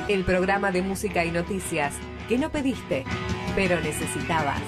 el programa de música y noticias que no pediste, pero necesitabas.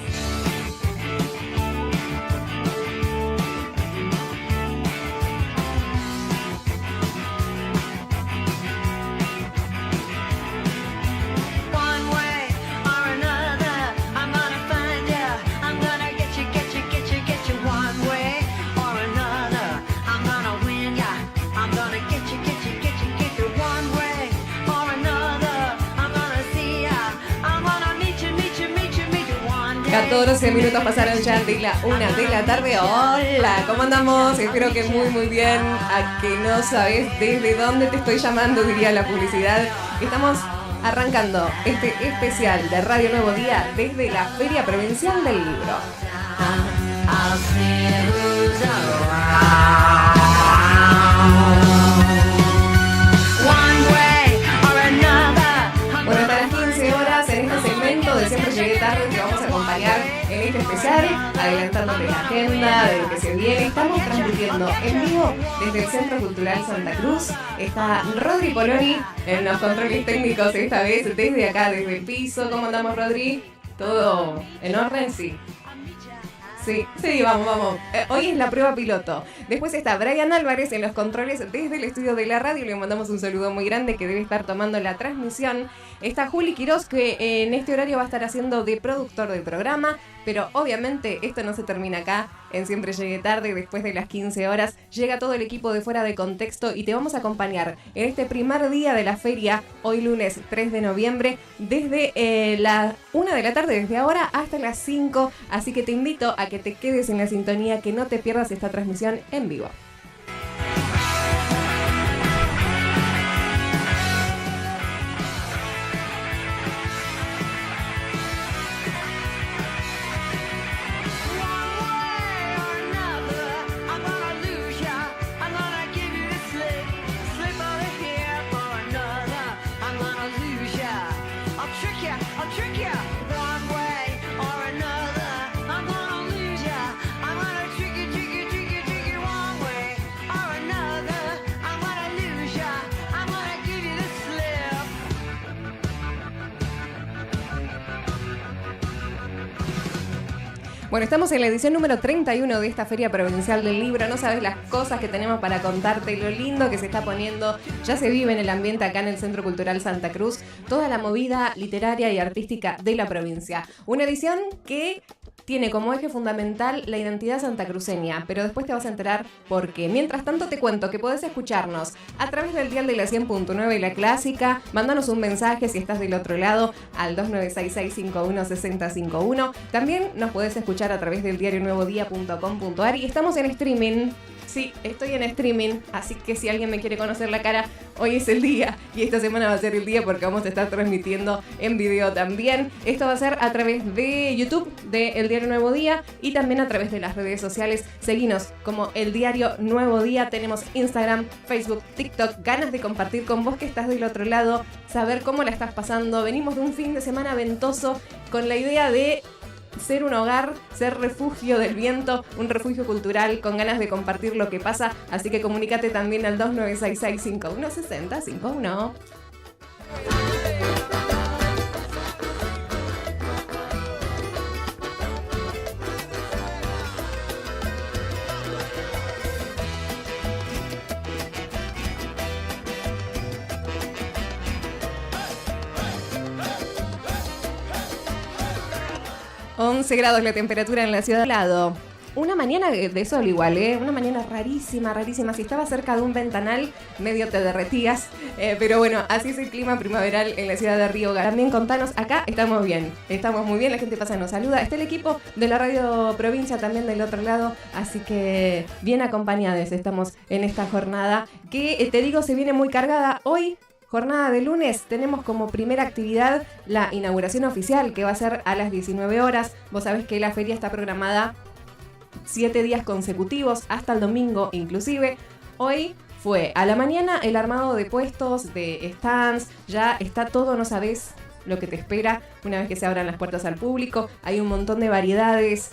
Minutos pasaron ya de la 1 de la tarde. Hola, ¿cómo andamos? Espero que muy bien. A que no sabes desde dónde te estoy llamando, diría la publicidad. Estamos arrancando este especial de Radio Nuevo Día desde la Feria Provincial del Libro. Bueno, hasta las 15 horas en este segmento de Siempre Llegué Tarde te vamos a acompañar en este especial, adelantándote la agenda de lo que se viene. Estamos transmitiendo en vivo desde el Centro Cultural Santa Cruz. Está Rodri Poloni en los controles técnicos esta vez desde acá, desde el piso. ¿Cómo andamos, Rodri? ¿Todo en orden? Sí, vamos. Hoy es la prueba piloto. Después está Brian Álvarez en los controles desde el estudio de la radio. Le mandamos un saludo muy grande que debe estar tomando la transmisión. Está Juli Quiroz, que en este horario va a estar haciendo de productor del programa. Pero obviamente esto no se termina acá. En Siempre Llegué Tarde, después de las 15 horas, llega todo el equipo de Fuera de Contexto y te vamos a acompañar en este primer día de la feria, hoy lunes 3 de noviembre, desde la 1 de la tarde, desde ahora hasta las 5. Así que te invito a que te quedes en la sintonía, que no te pierdas esta transmisión en vivo. Bueno, estamos en la edición número 31 de esta Feria Provincial del Libro. No sabes las cosas que tenemos para contarte, lo lindo que se está poniendo. Ya se vive en el ambiente acá en el Centro Cultural Santa Cruz, toda la movida literaria y artística de la provincia. Una edición que tiene como eje fundamental la identidad santacruceña, pero después te vas a enterar por qué. Mientras tanto te cuento que podés escucharnos a través del dial de la 100.9 y la clásica. Mándanos un mensaje si estás del otro lado al 2966516051. También nos podés escuchar a través del diarionuevodía.com.ar y estamos en streaming. Sí, estoy en streaming, así que si alguien me quiere conocer la cara, hoy es el día y esta semana va a ser el día porque vamos a estar transmitiendo en video también. Esto va a ser a través de YouTube, de El Diario Nuevo Día y también a través de las redes sociales. Seguinos como El Diario Nuevo Día, tenemos Instagram, Facebook, TikTok, ganas de compartir con vos que estás del otro lado, saber cómo la estás pasando. Venimos de un fin de semana ventoso con la idea de ser un hogar, ser refugio del viento, un refugio cultural con ganas de compartir lo que pasa, así que comunícate también al 2966516051. ...11 grados la temperatura en la ciudad de Lado. Una mañana de sol igual, una mañana rarísima. Si estabas cerca de un ventanal, medio te derretías. Pero bueno, así es el clima primaveral en la ciudad de Río Gallo. También contanos, acá estamos bien, estamos muy bien, la gente pasa y nos saluda. Está el equipo de la Radio Provincia también del otro lado, así que bien acompañados estamos en esta jornada que, te digo, se viene muy cargada hoy. Jornada de lunes, tenemos como primera actividad la inauguración oficial, que va a ser a las 19 horas. Vos sabés que la feria está programada 7 días consecutivos, hasta el domingo inclusive. Hoy fue a la mañana el armado de puestos, de stands, ya está todo, no sabés lo que te espera una vez que se abran las puertas al público. Hay un montón de variedades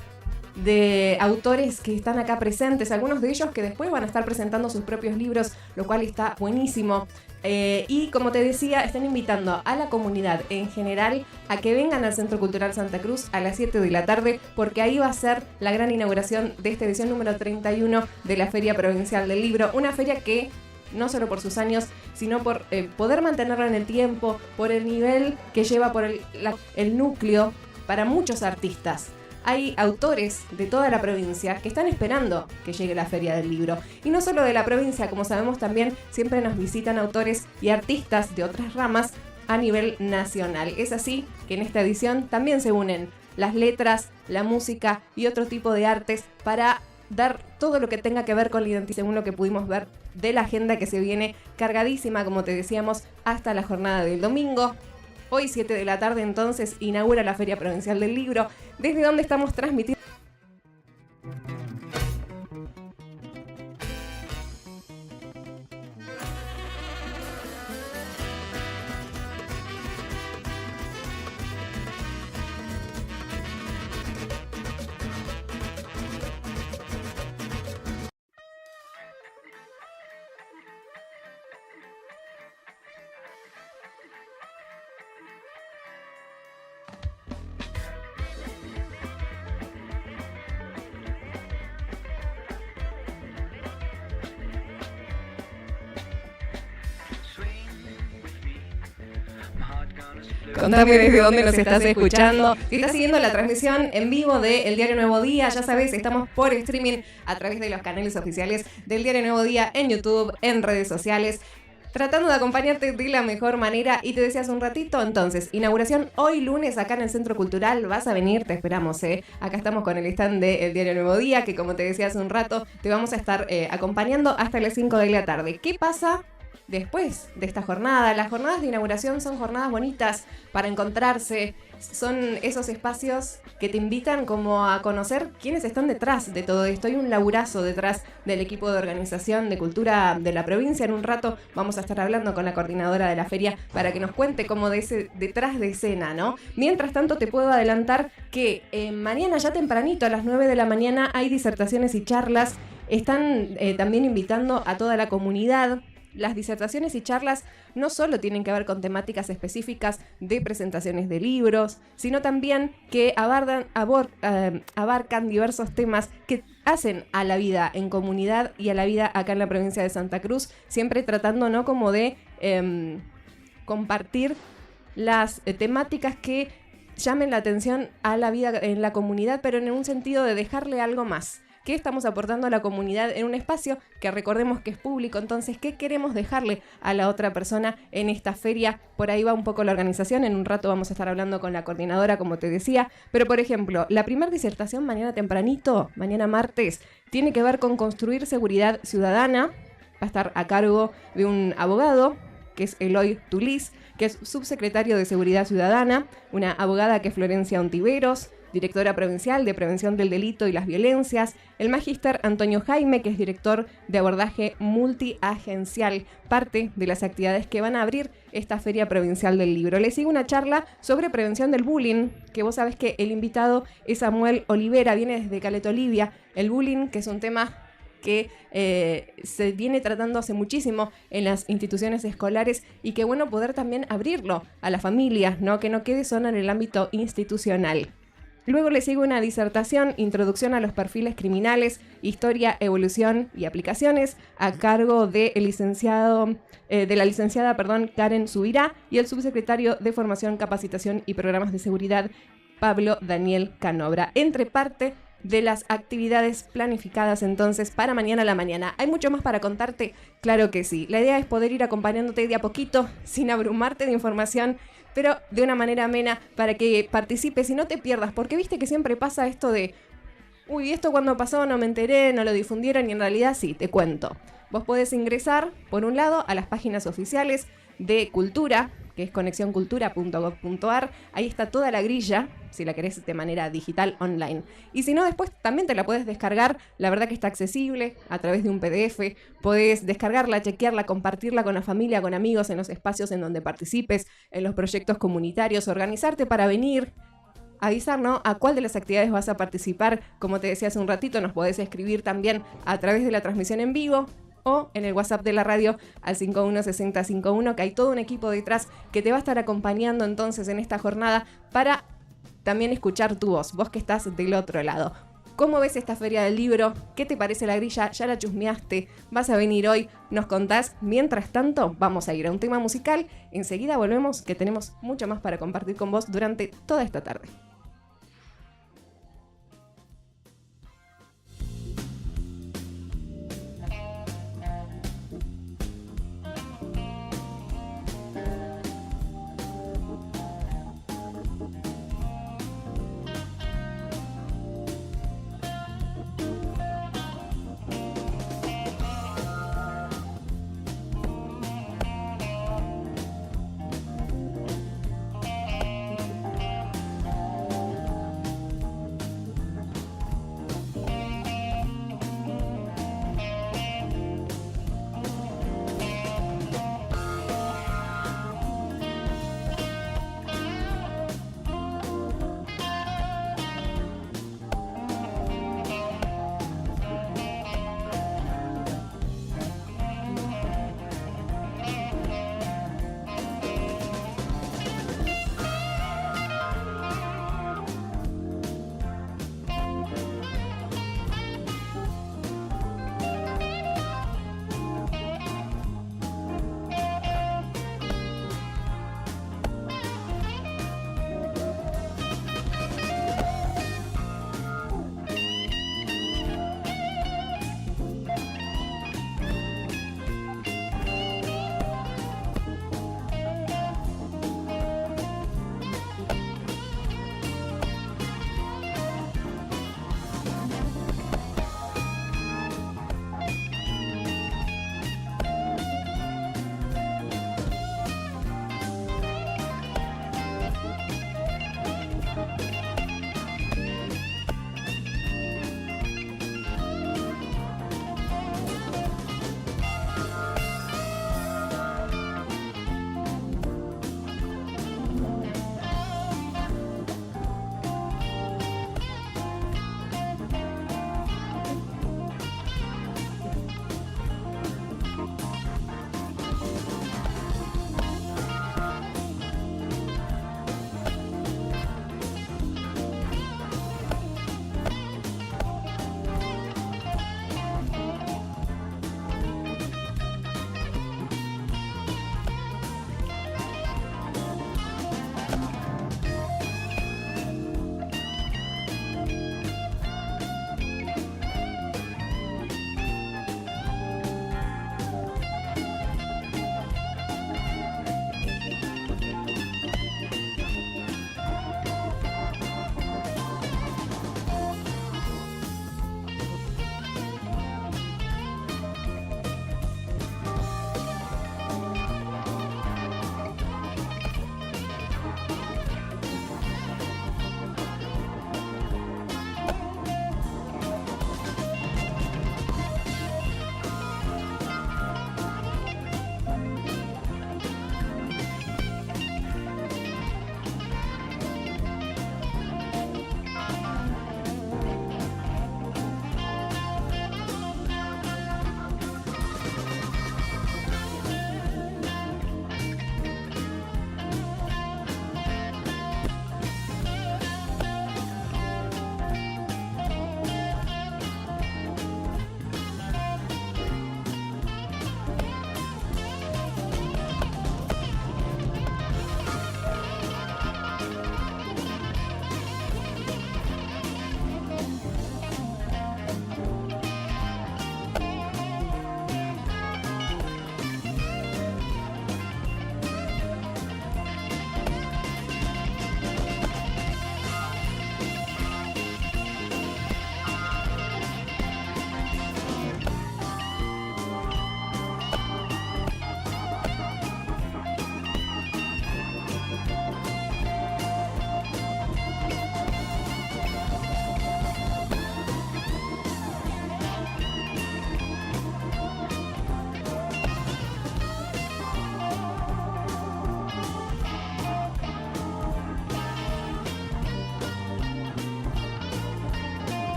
de autores que están acá presentes, algunos de ellos que después van a estar presentando sus propios libros, lo cual está buenísimo. Y como te decía, están invitando a la comunidad en general a que vengan al Centro Cultural Santa Cruz a las 7 de la tarde, porque ahí va a ser la gran inauguración de esta edición número 31 de la Feria Provincial del Libro. Una feria que, no solo por sus años, sino por poder mantenerla en el tiempo, por el nivel que lleva, por el núcleo para muchos artistas. Hay autores de toda la provincia que están esperando que llegue la Feria del Libro. Y no solo de la provincia, como sabemos también siempre nos visitan autores y artistas de otras ramas a nivel nacional. Es así que en esta edición también se unen las letras, la música y otro tipo de artes para dar todo lo que tenga que ver con la identidad, según lo que pudimos ver de la agenda que se viene cargadísima, como te decíamos, hasta la jornada del domingo. Hoy, 7 de la tarde, entonces, inaugura la Feria Provincial del Libro, desde donde estamos transmitiendo. Contame desde dónde nos estás escuchando. Si estás siguiendo la transmisión en vivo de El Diario Nuevo Día, ya sabes, estamos por streaming a través de los canales oficiales del Diario Nuevo Día, en YouTube, en redes sociales, tratando de acompañarte de la mejor manera. Y te decía hace un ratito, entonces, inauguración hoy lunes acá en el Centro Cultural. Vas a venir, te esperamos, ¿eh? Acá estamos con el stand de El Diario Nuevo Día, que como te decía hace un rato, te vamos a estar acompañando hasta las 5 de la tarde. ¿Qué pasa después de esta jornada? Las jornadas de inauguración son jornadas bonitas para encontrarse, son esos espacios que te invitan como a conocer quiénes están detrás de todo esto. Hay un laburazo detrás del equipo de organización de cultura de la provincia. En un rato vamos a estar hablando con la coordinadora de la feria para que nos cuente como de ese detrás de escena, ¿no? Mientras tanto, te puedo adelantar que mañana ya tempranito a las 9 de la mañana hay disertaciones y charlas. Están también invitando a toda la comunidad. Las disertaciones y charlas no solo tienen que ver con temáticas específicas de presentaciones de libros, sino también que abarcan diversos temas que hacen a la vida en comunidad y a la vida acá en la provincia de Santa Cruz, siempre tratando, ¿no?, como de compartir las temáticas que llamen la atención a la vida en la comunidad, pero en un sentido de dejarle algo más. ¿Qué estamos aportando a la comunidad en un espacio que recordemos que es público? Entonces, ¿qué queremos dejarle a la otra persona en esta feria? Por ahí va un poco la organización. En un rato vamos a estar hablando con la coordinadora, como te decía. Pero, por ejemplo, la primera disertación mañana tempranito, mañana martes, tiene que ver con construir seguridad ciudadana. Va a estar a cargo de un abogado, que es Eloy Tulis, que es subsecretario de Seguridad Ciudadana, una abogada que es Florencia Ontiveros, directora provincial de Prevención del Delito y las Violencias, el magíster Antonio Jaime, que es director de abordaje multiagencial, parte de las actividades que van a abrir esta Feria Provincial del Libro. Le sigue una charla sobre prevención del bullying, que vos sabés que el invitado es Samuel Olivera, viene desde Caleta Olivia. El bullying, que es un tema que se viene tratando hace muchísimo en las instituciones escolares y que bueno poder también abrirlo a las familias, ¿no? Que no quede solo en el ámbito institucional. Luego le sigue una disertación, Introducción a los perfiles criminales, Historia, Evolución y Aplicaciones, a cargo de la licenciada Karen Subirá y el subsecretario de Formación, Capacitación y Programas de Seguridad, Pablo Daniel Canobra. Entre parte de las actividades planificadas entonces para mañana a la mañana. ¿Hay mucho más para contarte? Claro que sí. La idea es poder ir acompañándote de a poquito, sin abrumarte de información, pero de una manera amena para que participes y no te pierdas, porque viste que siempre pasa esto de uy, esto cuando pasó no me enteré, no lo difundieron, y en realidad sí, te cuento. Vos podés ingresar, por un lado, a las páginas oficiales de Cultura, que es conexioncultura.gov.ar. Ahí está toda la grilla, si la querés de manera digital online. Y si no, después también te la puedes descargar. La verdad que está accesible a través de un PDF. Podés descargarla, chequearla, compartirla con la familia, con amigos, en los espacios en donde participes, en los proyectos comunitarios, organizarte para venir, avisar, ¿no?, a cuál de las actividades vas a participar. Como te decía hace un ratito, nos podés escribir también a través de la transmisión en vivo. o en el WhatsApp de la radio al 516051, que hay todo un equipo detrás que te va a estar acompañando entonces en esta jornada para también escuchar tu voz, vos que estás del otro lado. ¿Cómo ves esta feria del libro? ¿Qué te parece la grilla? ¿Ya la chusmeaste? ¿Vas a venir hoy? ¿Nos contás? Mientras tanto, vamos a ir a un tema musical. Enseguida volvemos, que tenemos mucho más para compartir con vos durante toda esta tarde.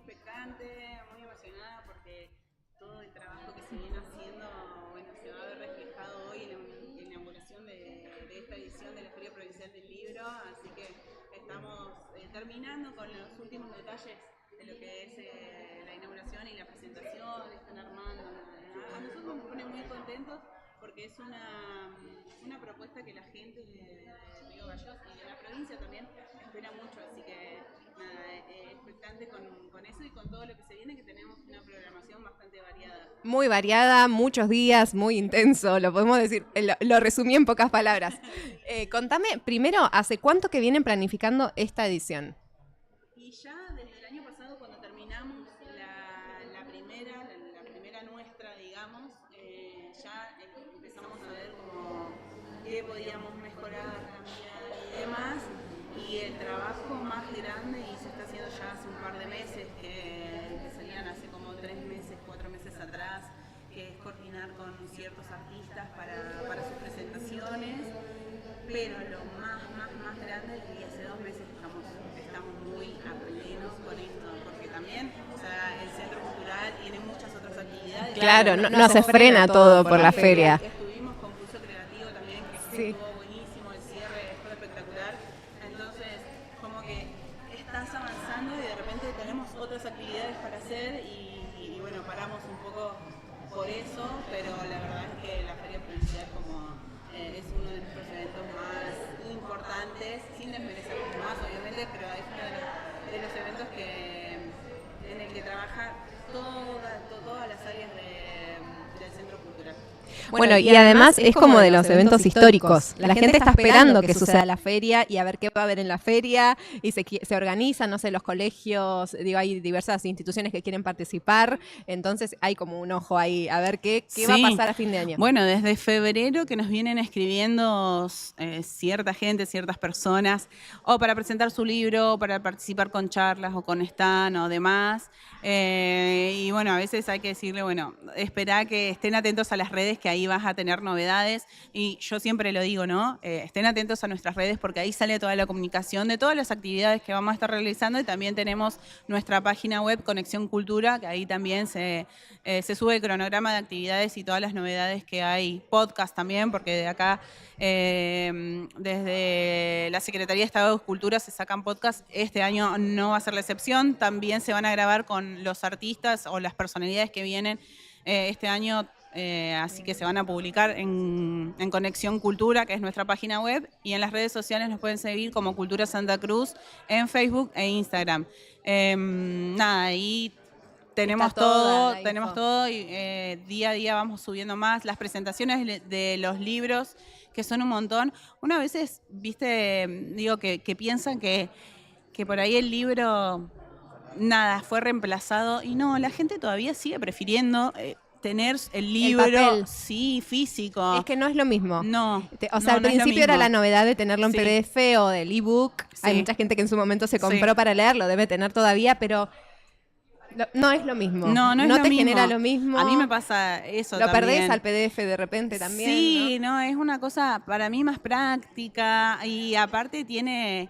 expectante, muy emocionada porque todo el trabajo que se viene haciendo, bueno, se va a ver reflejado hoy en la inauguración de esta edición de la Feria Provincial del Libro, así que estamos terminando con los últimos detalles de lo que es la inauguración y la presentación, están armando. A nosotros nos pone muy contentos porque es una propuesta que la gente de Río Gallegos y de la provincia también espera mucho, así que nada, expectante con eso y con todo lo que se viene, que tenemos una programación bastante variada. Muy variada, muchos días, muy intenso, lo podemos decir, lo resumí en pocas palabras. Contame, primero, ¿hace cuánto que vienen planificando esta edición? Y ya desde el año pasado, cuando terminamos la primera nuestra, digamos, ya empezamos a ver como qué podíamos mejorar, cambiar y demás. Y el trabajo más grande, y se está haciendo ya hace un par de meses, que salían hace como 3 meses, 4 meses atrás, que es coordinar con ciertos artistas para sus presentaciones. Pero lo más grande, y hace 2 meses estamos muy a pleno con esto, porque también, o sea, el Centro Cultural tiene muchas otras actividades. Claro, no se frena todo por la feria. Estuvimos con Pulso Creativo también, que sí. estuvo buenísimo, el cierre fue espectacular. Entonces, como que estás avanzando y de repente tenemos otras actividades para hacer y bueno, paramos un poco por eso, pero la verdad es que la Feria Provincial es uno de nuestros eventos más importantes, sin desmerecer los demás, obviamente, pero es uno de los eventos en el que trabaja todas las áreas del Centro Cultural. Bueno, y además es como de los eventos históricos. La gente está esperando que suceda la feria y a ver qué va a haber en la feria y se organizan, no sé, los colegios, digo, hay diversas instituciones que quieren participar, entonces hay como un ojo ahí a ver qué va a pasar a fin de año. Bueno, desde febrero que nos vienen escribiendo cierta gente, ciertas personas, o para presentar su libro, o para participar con charlas o con stand o demás. Y bueno, a veces hay que decirle, bueno, espera que estén atentos a las redes, que ahí vas a tener novedades. Y yo siempre lo digo, ¿no? Estén atentos a nuestras redes porque ahí sale toda la comunicación de todas las actividades que vamos a estar realizando, y también tenemos nuestra página web Conexión Cultura, que ahí también se sube el cronograma de actividades y todas las novedades que hay, podcast también, porque de acá desde la Secretaría de Estado de Cultura se sacan podcasts. Este año no va a ser la excepción, también se van a grabar con los artistas o las personalidades que vienen este año, así que se van a publicar en Conexión Cultura, que es nuestra página web, y en las redes sociales nos pueden seguir como Cultura Santa Cruz en Facebook e Instagram. Nada, y tenemos todo y día a día vamos subiendo más. Las presentaciones de los libros, que son un montón. Una veces, viste, digo que piensan que por ahí el libro, nada, fue reemplazado. Y no, la gente todavía sigue prefiriendo tener el libro, el papel. Sí, físico. Es que no es lo mismo. No. O sea, al principio era la novedad de tenerlo en PDF o del ebook. Sí. Hay mucha gente que en su momento se compró para leerlo, debe tener todavía, pero no es lo mismo. No te genera lo mismo. A mí me pasa eso lo también. Perdés al PDF de repente también. Sí, no, es una cosa para mí más práctica, y aparte tiene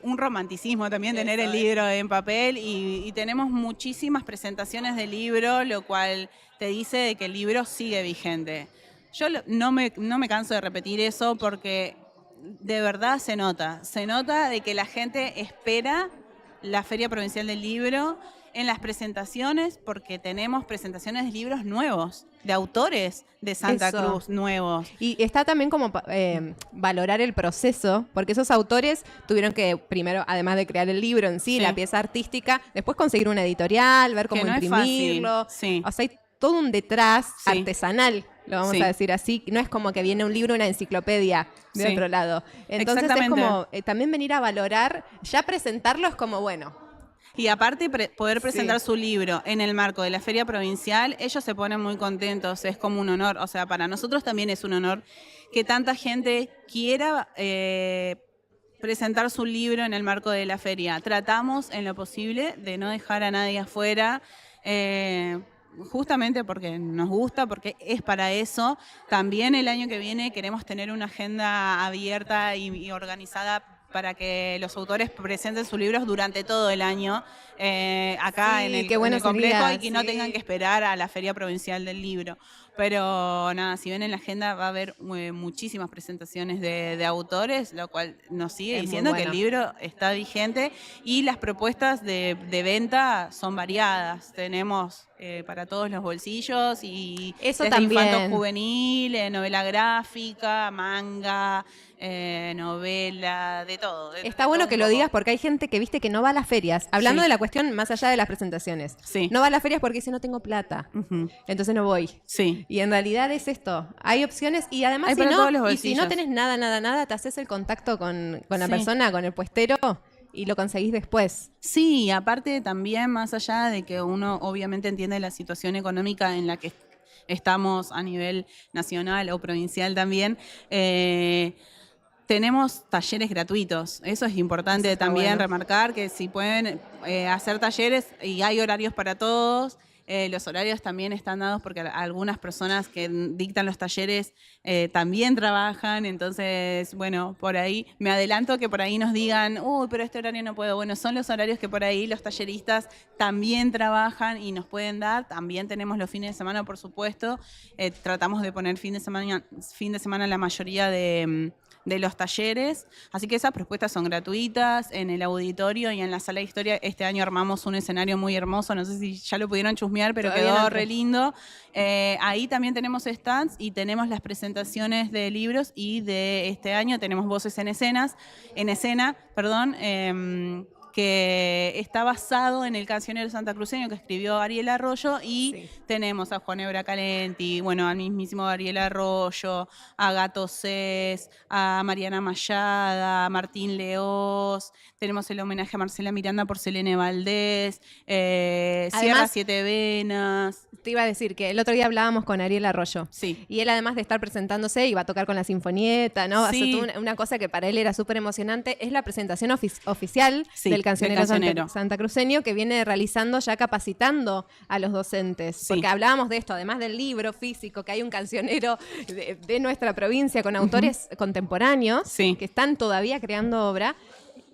un romanticismo también tener el libro en papel, y tenemos muchísimas presentaciones de libro, lo cual te dice de que el libro sigue vigente. Yo no me canso de repetir eso porque de verdad se nota de que la gente espera la Feria Provincial del Libro en las presentaciones, porque tenemos presentaciones de libros nuevos, de autores de Santa Cruz nuevos. Y está también como valorar el proceso, porque esos autores tuvieron que primero, además de crear el libro en sí, la pieza artística, después conseguir una editorial, ver cómo imprimirlo. Sí. O sea, hay todo un detrás artesanal, lo vamos a decir así. No es como que viene un libro, una enciclopedia de otro lado. Entonces es como también venir a valorar, ya presentarlo es como, bueno. Y aparte poder presentar su libro en el marco de la Feria Provincial, ellos se ponen muy contentos, es como un honor. O sea, para nosotros también es un honor que tanta gente quiera presentar su libro en el marco de la feria. Tratamos en lo posible de no dejar a nadie afuera, justamente porque nos gusta, porque es para eso. También el año que viene queremos tener una agenda abierta y organizada para que los autores presenten sus libros durante todo el año acá Sí, en el, qué bueno en el complejo sería, y que no sí. tengan que esperar a la Feria Provincial del Libro. Pero nada, si ven en la agenda va a haber muchísimas presentaciones de autores, lo cual nos sigue Es muy diciendo que el bueno. libro está vigente y las propuestas de venta son variadas. Tenemos para todos los bolsillos y Eso desde infanto también. juvenil, novela gráfica, manga, novela, de todo. Está De bueno todo que un lo poco. digas porque hay gente que viste que no va a las ferias. Hablando Sí. de la cuestión más allá de las presentaciones. Sí. No va a las ferias porque dice no tengo plata. Ujú. Entonces no voy. Sí. Y en realidad es esto. Hay opciones y además Hay si para no, todos los y si no bolsillos. tenés nada, te haces el contacto con la Sí. persona, con el puestero y lo conseguís después. Sí, y aparte también más allá de que uno obviamente entiende la situación económica en la que estamos a nivel nacional o provincial también, tenemos talleres gratuitos. Eso es importante Eso está también bueno. remarcar que si pueden hacer talleres y hay horarios para todos. Los horarios también están dados porque algunas personas que dictan los talleres también trabajan, entonces, bueno, por ahí me adelanto que por ahí nos digan, uy, pero este horario no puedo. Bueno, son los horarios que por ahí los talleristas también trabajan y nos pueden dar. También tenemos los fines de semana, por supuesto. Tratamos de poner fin de semana la mayoría de los talleres, así que esas propuestas son gratuitas en el auditorio y en la sala de historia. Este año armamos un escenario muy hermoso, no sé si ya lo pudieron chusmear, pero Todavía quedó no re entré. lindo. Ahí también tenemos stands y tenemos las presentaciones de libros y de este año tenemos Voces en escena, que está basado en el cancionero santacruceño que escribió Ariel Arroyo y Sí. tenemos a Juan Ebra Calenti, bueno, al mismísimo Ariel Arroyo, a Gato Cés, a Mariana Mayada, a Martín Leós, tenemos el homenaje a Marcela Miranda por Selene Valdés, Sierra Además, Siete Venas. te iba a decir que el otro día hablábamos con Ariel Arroyo. Sí. Y él, además de estar presentándose, iba a tocar con la Sinfonieta, ¿no? Sí. Hace una cosa que para él era súper emocionante. Es la presentación oficial Sí, del cancionero, del cancionero. santacruceño que viene realizando, ya capacitando a los docentes. Sí. Porque hablábamos de esto, además del libro físico, que hay un cancionero de nuestra provincia con autores contemporáneos Sí. que están todavía creando obra.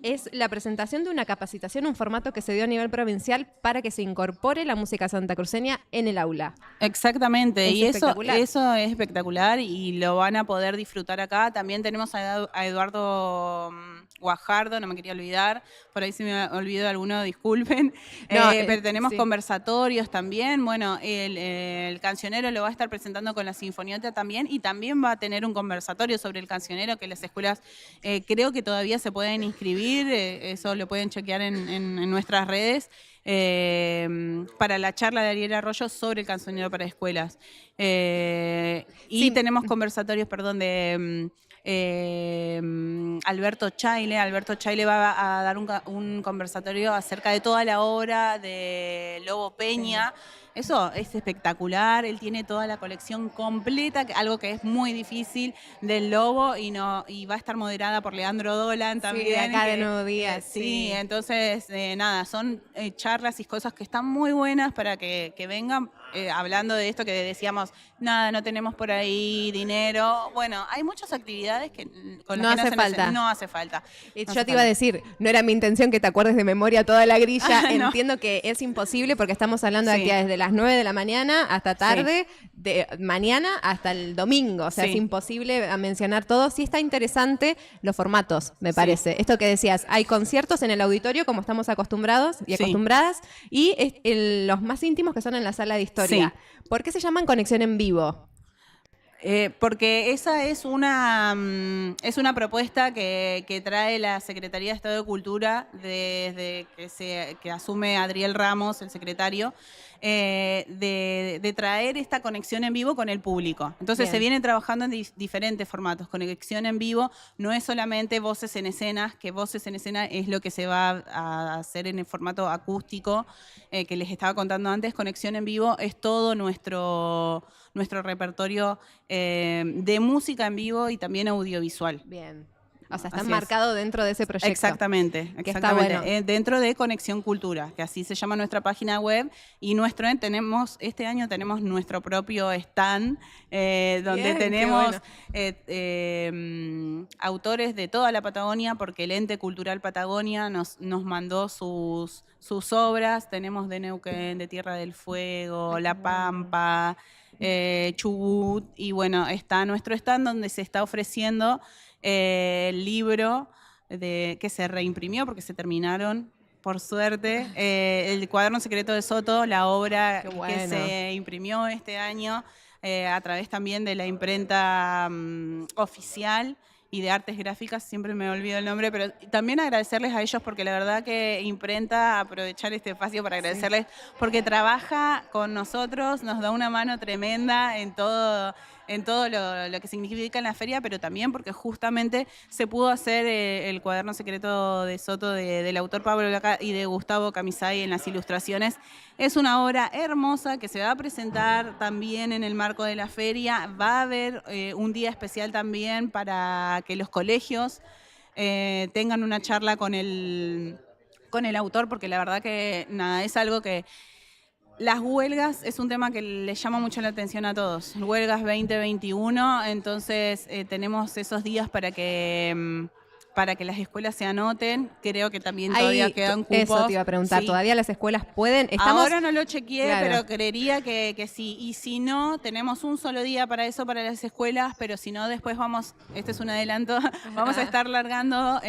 Es la presentación de una capacitación, un formato que se dio a nivel provincial para que se incorpore la música santacruceña en el aula. Exactamente, Es y espectacular. eso es espectacular y lo van a poder disfrutar acá. También tenemos a Eduardo Guajardo, no me quería olvidar, por ahí si me olvido alguno, disculpen. No, pero tenemos sí. conversatorios también. Bueno, el cancionero lo va a estar presentando con la Sinfonieta también y también va a tener un conversatorio sobre el cancionero que las escuelas creo que todavía se pueden inscribir. Eso lo pueden chequear en nuestras redes, para la charla de Ariel Arroyo sobre el cancionero para escuelas. Y Sí. tenemos conversatorios, de Alberto Chaile. Alberto Chaile va a dar un conversatorio acerca de toda la obra de Lobo Peña. Eso es espectacular, él tiene toda la colección completa, algo que es muy difícil del Lobo y va a estar moderada por Leandro Dolan también. Sí, de acá de Nuevo Día. Sí, entonces nada, son charlas y cosas que están muy buenas para que vengan. Hablando de esto que decíamos, nada, no tenemos por ahí dinero. Bueno, hay muchas actividades que con No las que hace falta. no hace falta. Yo te iba a decir, no era mi intención que te acuerdes de memoria toda la grilla. No. Entiendo que es imposible porque estamos hablando de Sí. actividades de las 9 de la mañana hasta tarde, de mañana hasta el domingo. O sea, Sí. es imposible mencionar todo. Sí está interesante los formatos, me Sí. parece. Esto que decías, hay conciertos en el auditorio como estamos acostumbrados y Sí. acostumbradas y los más íntimos que son en la sala de historia. Sí. ¿Por qué se llaman Conexión en Vivo? Porque esa es una propuesta que trae la Secretaría de Estado de Cultura desde que asume Adriel Ramos, el secretario, de traer esta conexión en vivo con el público. Entonces Bien. se viene trabajando en diferentes formatos. Conexión en vivo no es solamente voces en escena, que voces en escena es lo que se va a hacer en el formato acústico que les estaba contando antes. Conexión en vivo es todo nuestro repertorio de música en vivo y también audiovisual. Bien. O sea, están Así marcados dentro de ese proyecto. Exactamente. Que está bueno. Dentro de Conexión Cultura, que así se llama nuestra página web. Y este año tenemos nuestro propio stand, donde Bien, tenemos bueno. autores de toda la Patagonia, porque el Ente Cultural Patagonia nos mandó sus obras. Tenemos de Neuquén, de Tierra del Fuego, La Pampa, Chubut. Y bueno, está nuestro stand donde se está ofreciendo el libro que se reimprimió porque se terminaron, por suerte, el Cuaderno Secreto de Soto, la obra que se imprimió este año a través también de la imprenta oficial y de artes gráficas, siempre me olvido el nombre, pero también agradecerles a ellos porque la verdad que Imprenta, aprovechar este espacio para agradecerles porque trabaja con nosotros, nos da una mano tremenda en todo lo que significa en la feria, pero también porque justamente se pudo hacer el Cuaderno Secreto de Soto del autor Pablo Laca y de Gustavo Camisay en las ilustraciones. Es una obra hermosa que se va a presentar también en el marco de la feria. Va a haber un día especial también para que los colegios tengan una charla con el autor, porque la verdad que nada, es algo que... Las huelgas es un tema que le llama mucho la atención a todos. Huelgas 2021, entonces tenemos esos días para que las escuelas se anoten. Creo que también todavía quedan cupos. Eso te iba a preguntar, sí. ¿Todavía las escuelas pueden? Ahora no lo chequeé, claro, pero creería que sí. Y si no, tenemos un solo día para eso, para las escuelas, pero si no, después este es un adelanto, vamos a estar largando...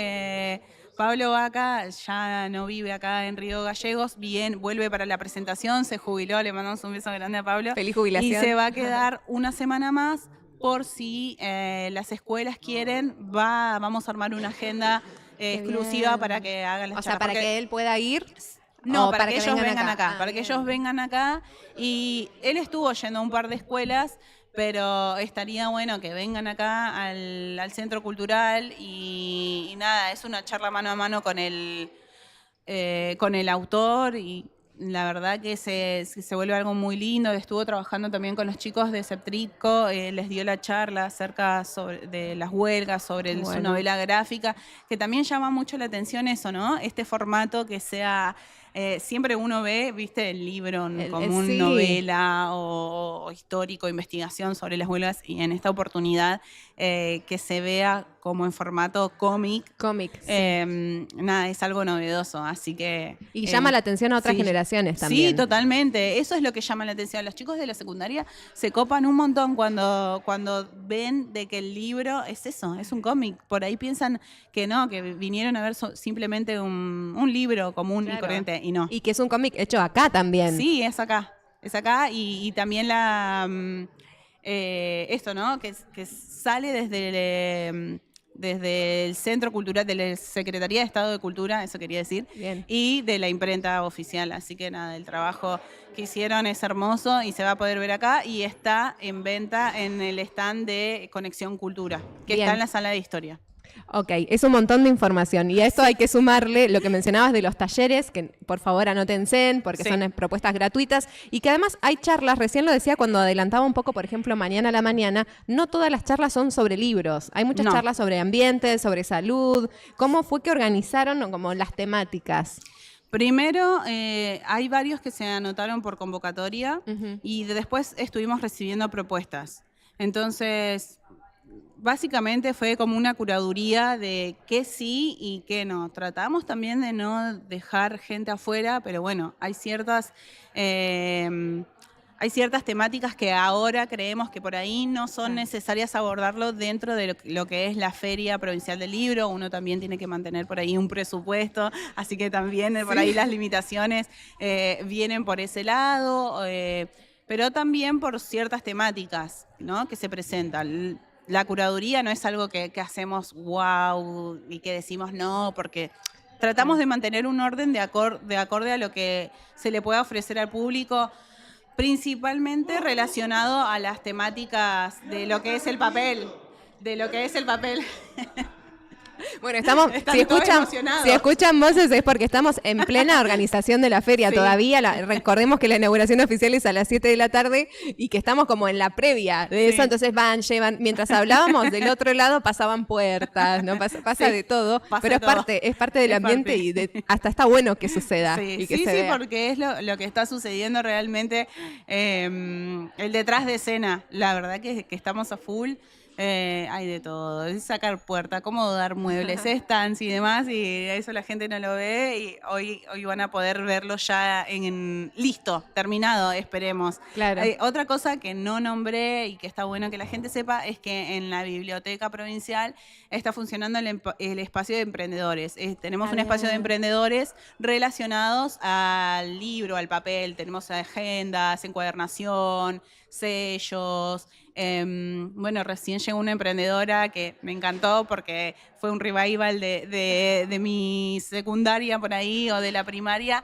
Pablo Vaca ya no vive acá en Río Gallegos, vuelve para la presentación, se jubiló, le mandamos un beso grande a Pablo. Feliz jubilación. Y se va a quedar una semana más por si las escuelas quieren, vamos a armar una agenda exclusiva para que hagan las charlas. O sea, para que él pueda ir. No, para que ellos vengan acá. Para que ellos vengan acá. Y él estuvo yendo a un par de escuelas, pero estaría bueno que vengan acá al Centro Cultural y nada, es una charla mano a mano con el autor y la verdad que se vuelve algo muy lindo. Estuvo trabajando también con los chicos de Septrico, les dio la charla acerca de las huelgas, sobre su novela gráfica, que también llama mucho la atención eso, ¿no? Este formato que sea... siempre uno ve, viste, el libro como una novela o histórico, investigación sobre las huelgas, y en esta oportunidad que se vea como en formato cómic. Nada, es algo novedoso, así que... Y llama la atención a otras generaciones también. Sí, totalmente. Eso es lo que llama la atención. Los chicos de la secundaria se copan un montón cuando ven de que el libro es eso, es un cómic. Por ahí piensan que no, que vinieron a ver simplemente un libro común y corriente, y no. Y que es un cómic hecho acá también. Sí, es acá. Es acá y también esto, ¿no? Que sale desde el Centro Cultural, de la Secretaría de Estado de Cultura, eso quería decir, y de la imprenta oficial. Así que nada, el trabajo que hicieron es hermoso y se va a poder ver acá y está en venta en el stand de Conexión Cultura, que está en la sala de historia. Ok, es un montón de información y a esto hay que sumarle lo que mencionabas de los talleres, que por favor anótense porque son propuestas gratuitas y que además hay charlas, recién lo decía cuando adelantaba un poco, por ejemplo, Mañana a la Mañana, no todas las charlas son sobre libros, hay muchas charlas sobre ambiente, sobre salud. ¿Cómo fue que organizaron como las temáticas? Primero, hay varios que se anotaron por convocatoria y después estuvimos recibiendo propuestas. Entonces... Básicamente fue como una curaduría de qué sí y qué no. Tratamos también de no dejar gente afuera, pero bueno, hay ciertas temáticas que ahora creemos que por ahí no son necesarias abordarlo dentro de lo que es la Feria Provincial del Libro. Uno también tiene que mantener por ahí un presupuesto, así que también por ahí las limitaciones vienen por ese lado, pero también por ciertas temáticas, ¿no?, que se presentan. La curaduría no es algo que hacemos wow y que decimos no, porque tratamos de mantener un orden de acorde a lo que se le pueda ofrecer al público, principalmente relacionado a las temáticas de lo que es el papel, Bueno, estamos, Están todos emocionados. si escuchan voces es porque estamos en plena organización de la feria todavía. Recordemos que la inauguración oficial es a las 7 de la tarde y que estamos como en la previa de eso. Entonces llevan, mientras hablábamos, del otro lado pasaban puertas, ¿no? Pasa de todo, pero es parte del ambiente y hasta está bueno que suceda. Sí, y que se vea. porque es lo que está sucediendo realmente, el detrás de escena. La verdad que estamos a full. Hay de todo, es sacar puerta, acomodar muebles, stands y demás, y eso la gente no lo ve y hoy van a poder verlo ya listo, terminado, esperemos. Claro. Otra cosa que no nombré y que está bueno que la gente sepa es que en la biblioteca provincial está funcionando el espacio de emprendedores. Tenemos un espacio de emprendedores relacionados al libro, al papel, tenemos agendas, encuadernación, sellos. Bueno, recién llegó una emprendedora que me encantó porque fue un revival de mi secundaria por ahí o de la primaria.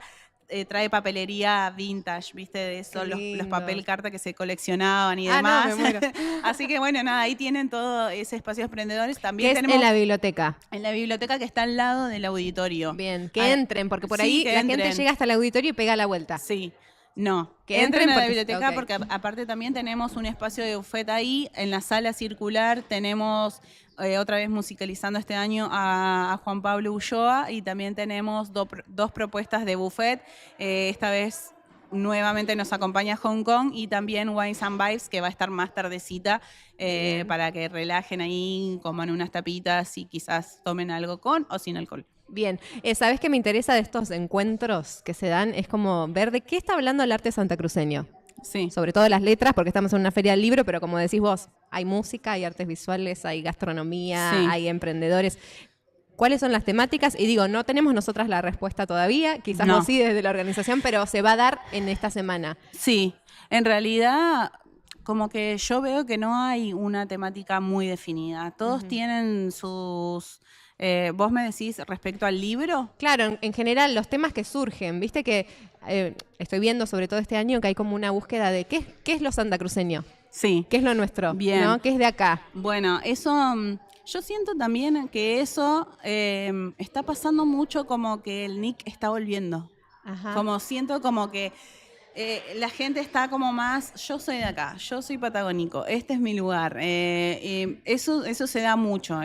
Trae papelería vintage, ¿viste? De eso, los papel carta que se coleccionaban y demás. No, me muero. Así que bueno, nada, ahí tienen todo ese espacio de emprendedores. También ¿Qué tenemos es en la biblioteca? En la biblioteca que está al lado del auditorio. Bien, que entren, porque por ahí la gente llega hasta el auditorio y pega la vuelta. Sí. No, que entren a la biblioteca porque aparte también tenemos un espacio de buffet ahí. En la sala circular tenemos otra vez musicalizando este año a Juan Pablo Ulloa y también tenemos dos propuestas de buffet. Esta vez nuevamente nos acompaña Hong Kong y también Wines and Vibes, que va a estar más tardecita para que relajen ahí, coman unas tapitas y quizás tomen algo con o sin alcohol. Bien, ¿sabés qué me interesa de estos encuentros que se dan? Es como ver de qué está hablando el arte santacruceño. Sí. Sobre todo las letras, porque estamos en una feria del libro, pero como decís vos, hay música, hay artes visuales, hay gastronomía, hay emprendedores. ¿Cuáles son las temáticas? Y digo, no tenemos nosotras la respuesta todavía, quizás vos sí desde la organización, pero se va a dar en esta semana. Sí, en realidad como que yo veo que no hay una temática muy definida. Todos tienen sus... ¿Vos me decís respecto al libro? Claro, en general los temas que surgen, viste que estoy viendo sobre todo este año que hay como una búsqueda de qué es lo santacruceño, sí, qué es lo nuestro, bien, ¿no? ¿Qué es de acá? Bueno, eso yo siento también que eso está pasando mucho, como que el Nick está volviendo. Ajá. Como siento como que la gente está como más, yo soy de acá, yo soy patagónico, este es mi lugar. Eso se da mucho,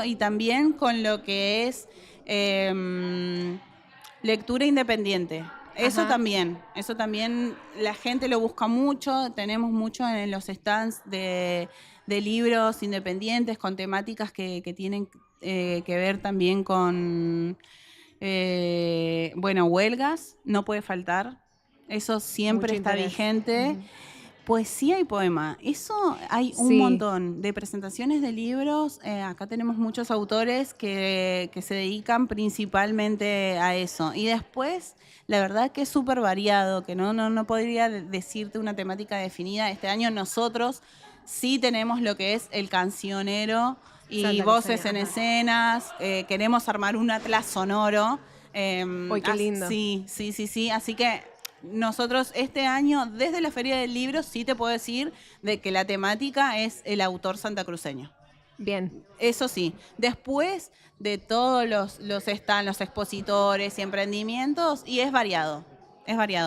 y también con lo que es lectura independiente. Eso también la gente lo busca mucho, tenemos mucho en los stands de libros independientes con temáticas que tienen que ver también con, huelgas, no puede faltar. Eso siempre está vigente. Poesía y poema. Eso hay un montón de presentaciones de libros. Acá tenemos muchos autores que se dedican principalmente a eso. Y después, la verdad que es súper variado, que no podría decirte una temática definida. Este año nosotros sí tenemos lo que es el cancionero y voces en escenas. Queremos armar un atlas sonoro. Uy, qué lindo. Sí. Así que nosotros este año, desde la Feria del Libro, sí te puedo decir de que la temática es el autor santacruceño. Bien. Eso sí. Después de todos los están los expositores y emprendimientos, y es variado.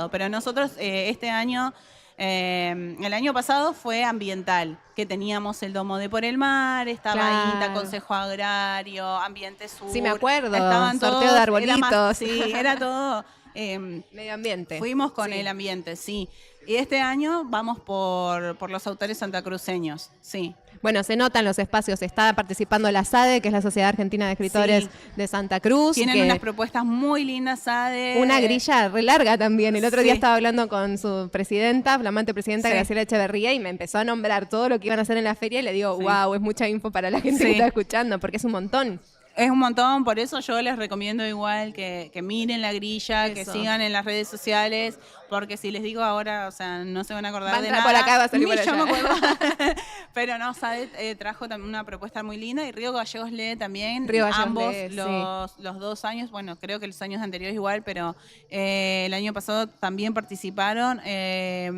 Pero nosotros este año, el año pasado fue ambiental, que teníamos el Domo de Por el Mar, estaba INTA, Consejo Agrario, Ambiente Sur. Sí, me acuerdo. Estaban sorteo todos, de arbolitos. Era todo... medio ambiente. Fuimos con el ambiente, sí. Y este año vamos por los autores santacruceños, sí. Bueno, se notan los espacios. Está participando la SADE, que es la Sociedad Argentina de Escritores de Santa Cruz. Tienen unas propuestas muy lindas, SADE. Una grilla re larga también. El otro día estaba hablando con su presidenta, flamante presidenta Graciela Echeverría, y me empezó a nombrar todo lo que iban a hacer en la feria y le digo, wow, es mucha info para la gente que está escuchando, porque es un montón. Es un montón, por eso yo les recomiendo igual que miren la grilla, que sigan en las redes sociales, porque si les digo ahora, o sea, no se van a acordar de nada. Por acá, va a salir ni por yo allá. me acuerdo. Pero no, SADE trajo también una propuesta muy linda, y Río Gallegos lee también. Río Gallegos ambos lee, los 2 años, bueno, creo que los años anteriores igual, pero el año pasado también participaron.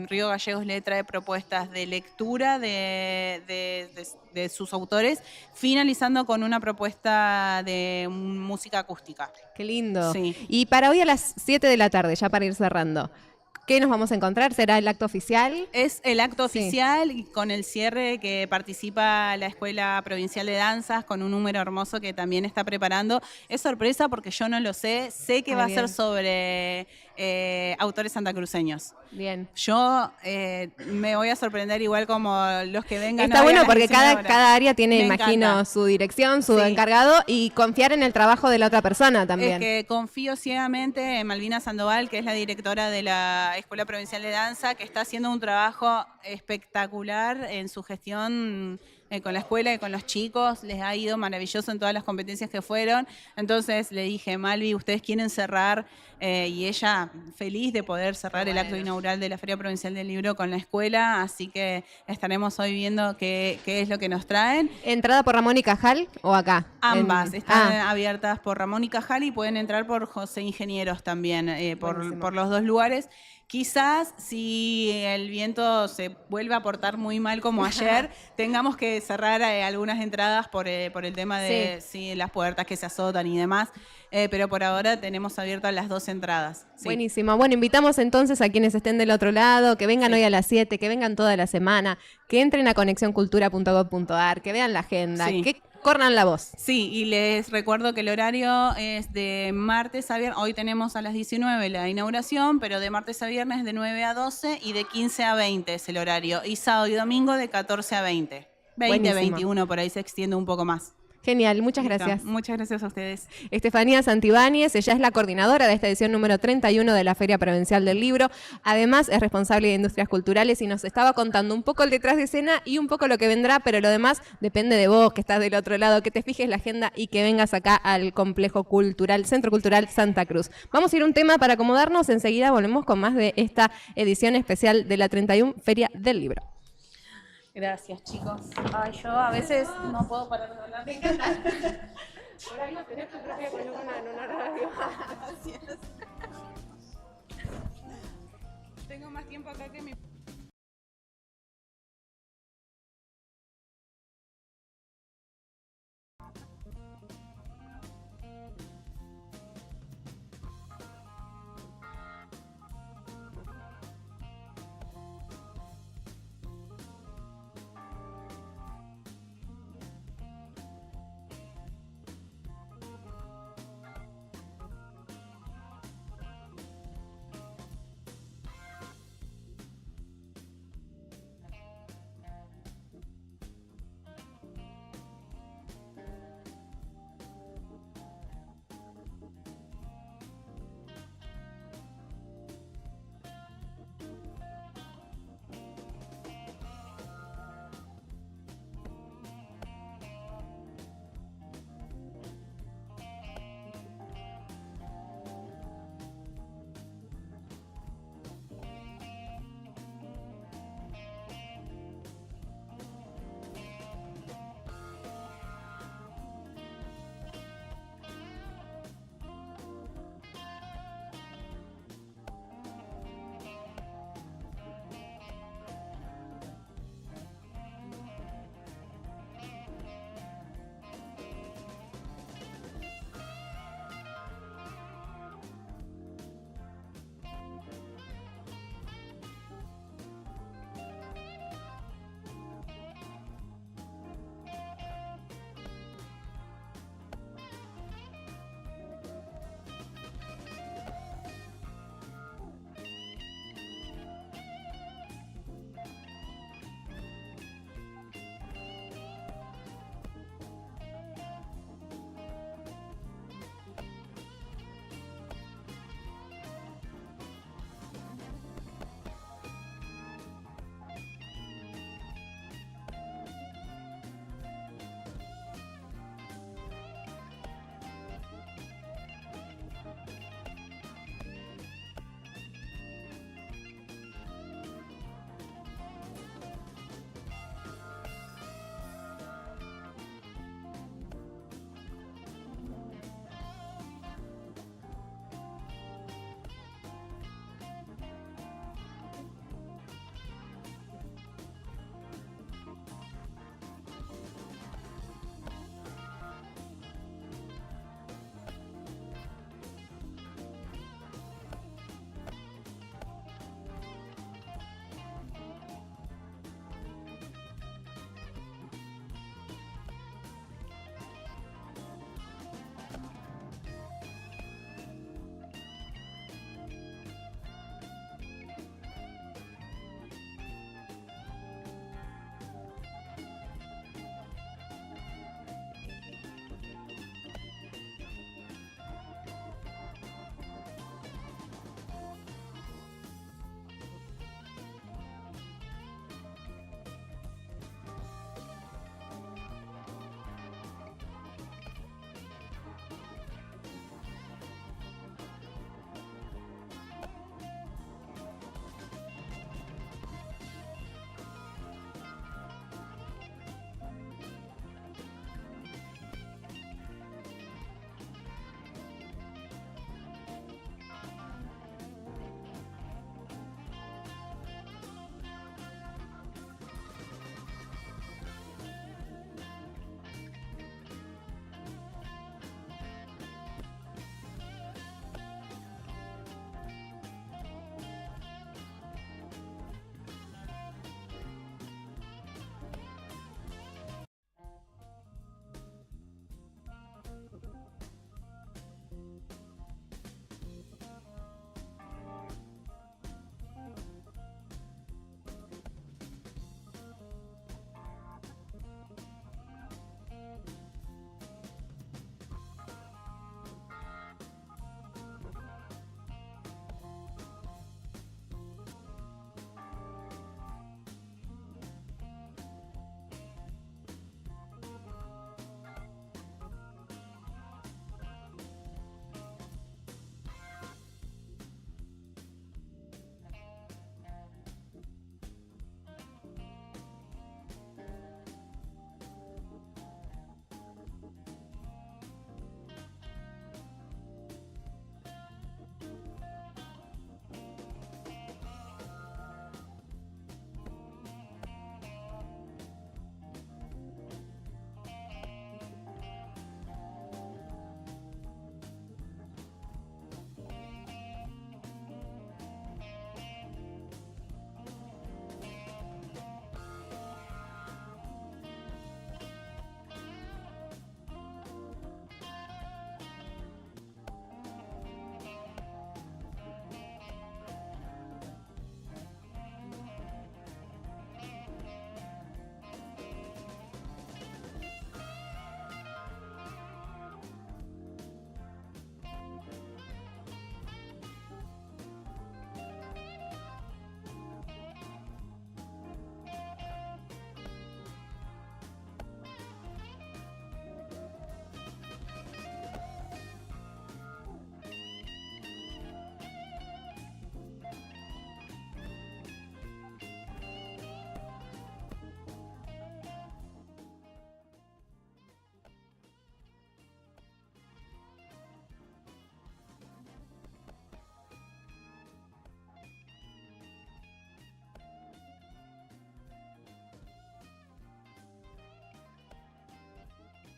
Río Gallegos lee trae propuestas de lectura de sus autores, finalizando con una propuesta banda de música acústica. Qué lindo. Sí. Y para hoy a las 7 de la tarde, ya para ir cerrando, ¿qué nos vamos a encontrar? ¿Será el acto oficial? Es el acto Sí. oficial y con el cierre que participa la Escuela Provincial de Danzas con un número hermoso que también está preparando. Es sorpresa porque yo no lo sé. Sé que Ay, va a bien. ser sobre autores santacruceños. Bien. Yo me voy a sorprender igual como los que vengan. Está hoy a bueno las porque 19 horas. cada área tiene, Me imagino, encanta. su dirección, su Sí. encargado y confiar en el trabajo de la otra persona también. Es que confío ciegamente en Malvina Sandoval, que es la directora de la Escuela Provincial de Danza, que está haciendo un trabajo espectacular en su gestión con la escuela y con los chicos. Les ha ido maravilloso en todas las competencias que fueron. Entonces le dije, Malvi, ustedes quieren cerrar, y ella feliz de poder cerrar el acto inaugural de la Feria Provincial del Libro con la escuela, así que estaremos hoy viendo qué es lo que nos traen. ¿Entrada por Ramón y Cajal o acá? Ambas están abiertas por Ramón y Cajal y pueden entrar por José Ingenieros también, por los dos lugares. Quizás si el viento se vuelve a portar muy mal como ayer, tengamos que cerrar algunas entradas por el tema de las puertas que se azotan y demás, pero por ahora tenemos abiertas las dos entradas. Sí. Buenísimo. Bueno, invitamos entonces a quienes estén del otro lado, que vengan hoy a las 7, que vengan toda la semana, que entren a conexioncultura.gov.ar, que vean la agenda, que corran la voz. Sí, y les recuerdo que el horario es de martes a viernes. Hoy tenemos a las 19 la inauguración, pero de martes a viernes de 9 a 12 y de 15 a 20 es el horario. Y sábado y domingo de 14 a 20. 20 a 21, por ahí se extiende un poco más. Genial, muchas Listo. gracias. Muchas gracias a ustedes. Estefanía Santibáñez, ella es la coordinadora de esta edición número 31 de la Feria Provincial del Libro. Además, es responsable de Industrias Culturales y nos estaba contando un poco el detrás de escena y un poco lo que vendrá, pero lo demás depende de vos, que estás del otro lado, que te fijes la agenda y que vengas acá al Complejo Cultural, Centro Cultural Santa Cruz. Vamos a ir a un tema para acomodarnos, enseguida volvemos con más de esta edición especial de la 31 Feria del Libro. Gracias, chicos. Ay, yo a veces no puedo parar de hablar. Me encanta. Por algo tenés tu propia columna en una radio. Gracias. Tengo más tiempo acá que mi...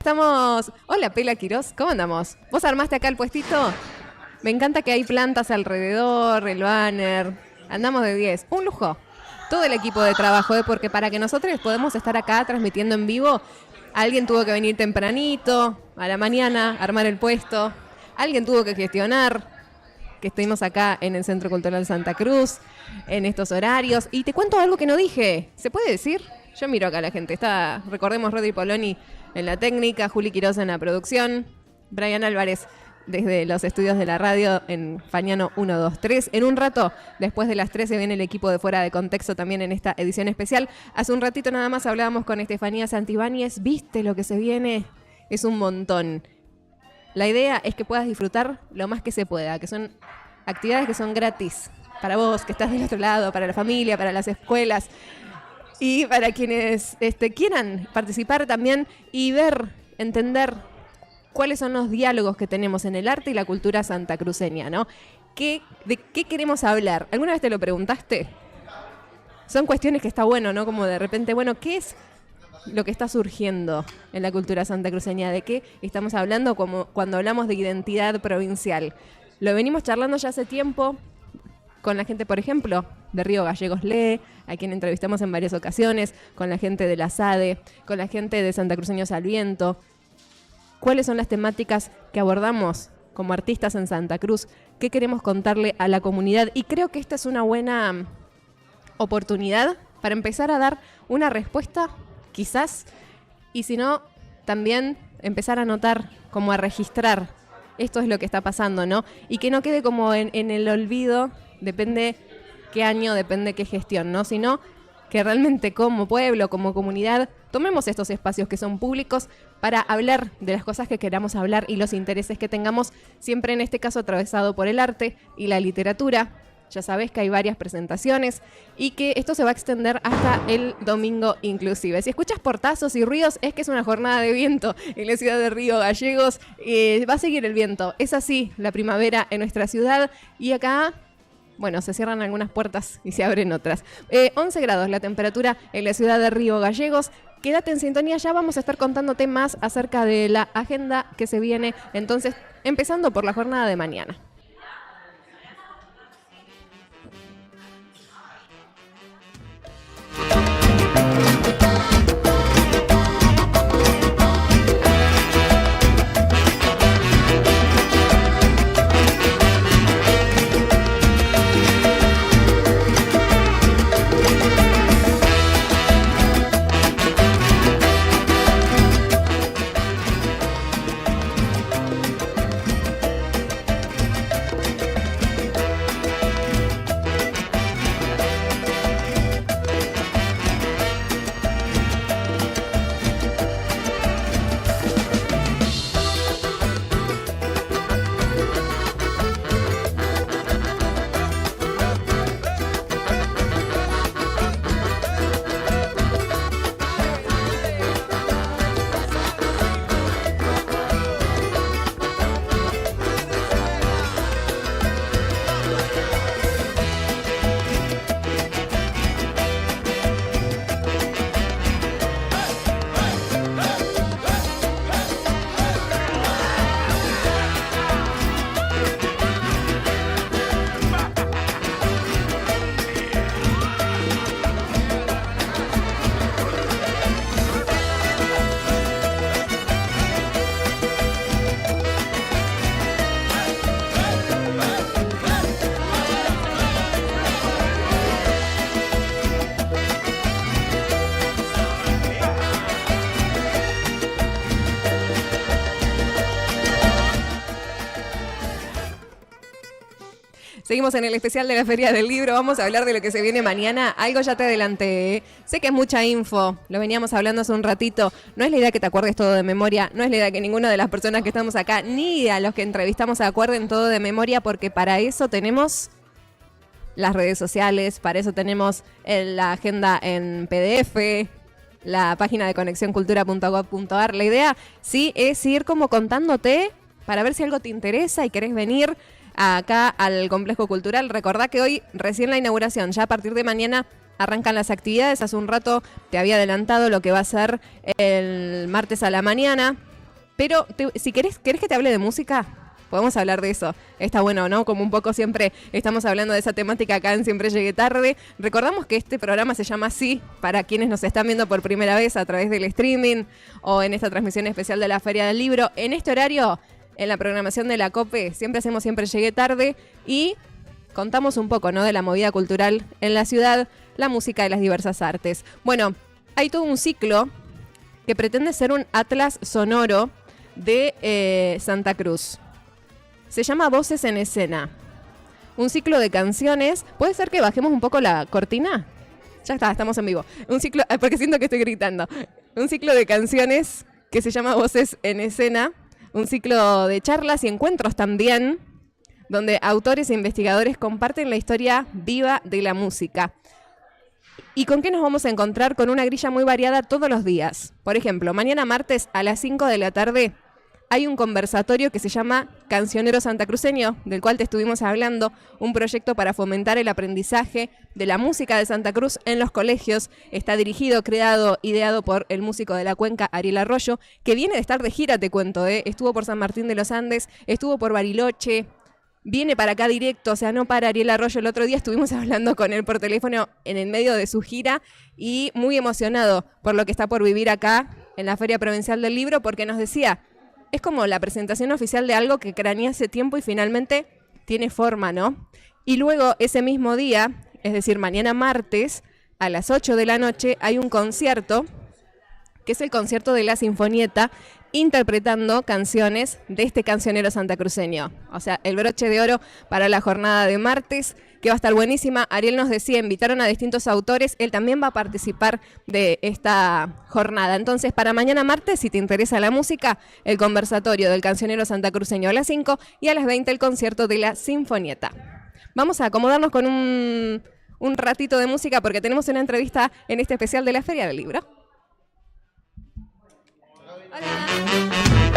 estamos. Hola, Pela Quirós, ¿cómo andamos? ¿Vos armaste acá el puestito? Me encanta que hay plantas alrededor, el banner. Andamos de 10. Un lujo. Todo el equipo de trabajo, porque para que nosotros podamos estar acá transmitiendo en vivo, alguien tuvo que venir tempranito, a la mañana, armar el puesto. Alguien tuvo que gestionar que estuvimos acá en el Centro Cultural Santa Cruz, en estos horarios. Y te cuento algo que no dije. ¿Se puede decir? Yo miro acá a la gente. Está, recordemos, Rodri Poloni en la técnica, Juli Quiroz en la producción, Brian Álvarez desde los estudios de la radio en Fañano 123. En un rato, después de las 13, viene el equipo de Fuera de Contexto también en esta edición especial. Hace un ratito nada más hablábamos con Estefanía Santibáñez. ¿Viste lo que se viene? Es un montón. La idea es que puedas disfrutar lo más que se pueda, que son actividades que son gratis para vos, que estás del otro lado, para la familia, para las escuelas y para quienes quieran participar también y ver, entender cuáles son los diálogos que tenemos en el arte y la cultura santacruceña, ¿no? ¿De qué queremos hablar? ¿Alguna vez te lo preguntaste? Son cuestiones que está bueno, ¿no? Como de repente, bueno, ¿qué es lo que está surgiendo en la cultura santacruceña? ¿De qué estamos hablando como cuando hablamos de identidad provincial? Lo venimos charlando ya hace tiempo con la gente, por ejemplo, de Río Gallegos Lee, a quien entrevistamos en varias ocasiones, con la gente de la SADE, con la gente de Santacruceños al Viento. ¿Cuáles son las temáticas que abordamos como artistas en Santa Cruz? ¿Qué queremos contarle a la comunidad? Y creo que esta es una buena oportunidad para empezar a dar una respuesta, quizás, y si no, también empezar a notar, como a registrar, esto es lo que está pasando, ¿no? Y que no quede como en el olvido, depende qué año, depende qué gestión, ¿no? Sino que realmente como pueblo, como comunidad, tomemos estos espacios que son públicos para hablar de las cosas que queramos hablar y los intereses que tengamos, siempre en este caso atravesado por el arte y la literatura. Ya sabés que hay varias presentaciones y que esto se va a extender hasta el domingo inclusive. Si escuchas portazos y ruidos, es que es una jornada de viento en la ciudad de Río Gallegos. Va a seguir el viento. Es así la primavera en nuestra ciudad y acá, bueno, se cierran algunas puertas y se abren otras. 11 grados la temperatura en la ciudad de Río Gallegos. Quédate en sintonía, ya vamos a estar contándote más acerca de la agenda que se viene. Entonces, empezando por la jornada de mañana. Seguimos en el especial de la Feria del Libro. Vamos a hablar de lo que se viene mañana. Algo ya te adelanté, ¿eh? Sé que es mucha info. Lo veníamos hablando hace un ratito. No es la idea que te acuerdes todo de memoria. No es la idea que ninguna de las personas que estamos acá, ni a los que entrevistamos, se acuerden todo de memoria, porque para eso tenemos las redes sociales, para eso tenemos la agenda en PDF, la página de conexioncultura.gov.ar. La idea, sí, es ir como contándote para ver si algo te interesa y querés venir acá al Complejo Cultural. Recordá que hoy recién la inauguración, ya a partir de mañana arrancan las actividades. Hace un rato te había adelantado lo que va a ser el martes a la mañana, Pero si querés que te hable de música, podemos hablar de eso. Está bueno, ¿no? Como un poco siempre estamos hablando de esa temática acá en Siempre Llegué Tarde. Recordamos que este programa se llama así para quienes nos están viendo por primera vez a través del streaming o en esta transmisión especial de la Feria del Libro. En este horario, en la programación de la COPE, siempre hacemos Siempre Llegué Tarde y contamos un poco, ¿no? De la movida cultural en la ciudad, la música y las diversas artes. Bueno, hay todo un ciclo que pretende ser un atlas sonoro de Santa Cruz. Se llama Voces en Escena. Un ciclo de canciones. ¿Puede ser que bajemos un poco la cortina? Ya está, estamos en vivo. Un ciclo, porque siento que estoy gritando. Un ciclo de canciones que se llama Voces en Escena. Un ciclo de charlas y encuentros también, donde autores e investigadores comparten la historia viva de la música. ¿Y con qué nos vamos a encontrar? Con una grilla muy variada todos los días. Por ejemplo, mañana martes a las 5 de la tarde hay un conversatorio que se llama Cancionero Santacruceño, del cual te estuvimos hablando, un proyecto para fomentar el aprendizaje de la música de Santa Cruz en los colegios. Está dirigido, creado, ideado por el músico de la cuenca, Ariel Arroyo, que viene de estar de gira, te cuento, estuvo por San Martín de los Andes, estuvo por Bariloche, viene para acá directo, o sea, no para Ariel Arroyo. El otro día estuvimos hablando con él por teléfono en el medio de su gira y muy emocionado por lo que está por vivir acá en la Feria Provincial del Libro, porque nos decía, es como la presentación oficial de algo que craneé hace tiempo y finalmente tiene forma, ¿no? Y luego ese mismo día, es decir, mañana martes, a las 8 de la noche, hay un concierto, que es el concierto de la Sinfonieta, interpretando canciones de este cancionero santacruceño. O sea, el broche de oro para la jornada de martes, que va a estar buenísima. Ariel nos decía, invitaron a distintos autores, él también va a participar de esta jornada. Entonces, para mañana martes, si te interesa la música, el conversatorio del cancionero santacruceño a las 5 y a las 20 el concierto de la Sinfonieta. Vamos a acomodarnos con un ratito de música porque tenemos una entrevista en este especial de la Feria del Libro. Hola.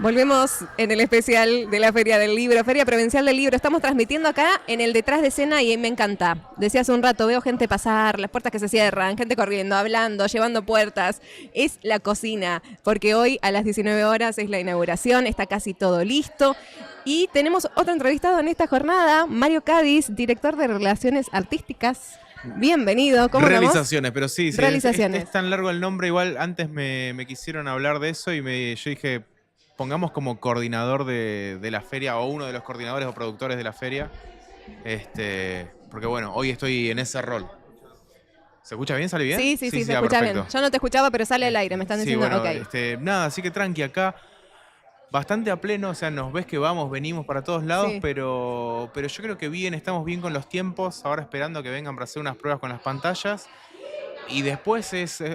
Volvemos en el especial de la Feria del Libro, Feria Provincial del Libro. Estamos transmitiendo acá en el detrás de escena y me encanta. Decía hace un rato, veo gente pasar, las puertas que se cierran, gente corriendo, hablando, llevando puertas. Es la cocina, porque hoy a las 19 horas es la inauguración, está casi todo listo. Y tenemos otro entrevistado en esta jornada, Mario Cádiz, director de Relaciones Artísticas. Bienvenido, ¿cómo estamos? Realizaciones, pero sí, Realizaciones. es tan largo el nombre, igual antes me quisieron hablar de eso y yo dije, pongamos como coordinador de la feria o uno de los coordinadores o productores de la feria, porque bueno, hoy estoy en ese rol. ¿Se escucha bien? ¿Sale bien? Sí, se escucha perfecto. bien. Yo no te escuchaba, pero sale al aire, me están diciendo, bueno, ok. nada, así que tranqui acá. Bastante a pleno, o sea, nos ves que venimos para todos lados, Sí. pero yo creo que estamos bien con los tiempos, ahora esperando que vengan para hacer unas pruebas con las pantallas. Y después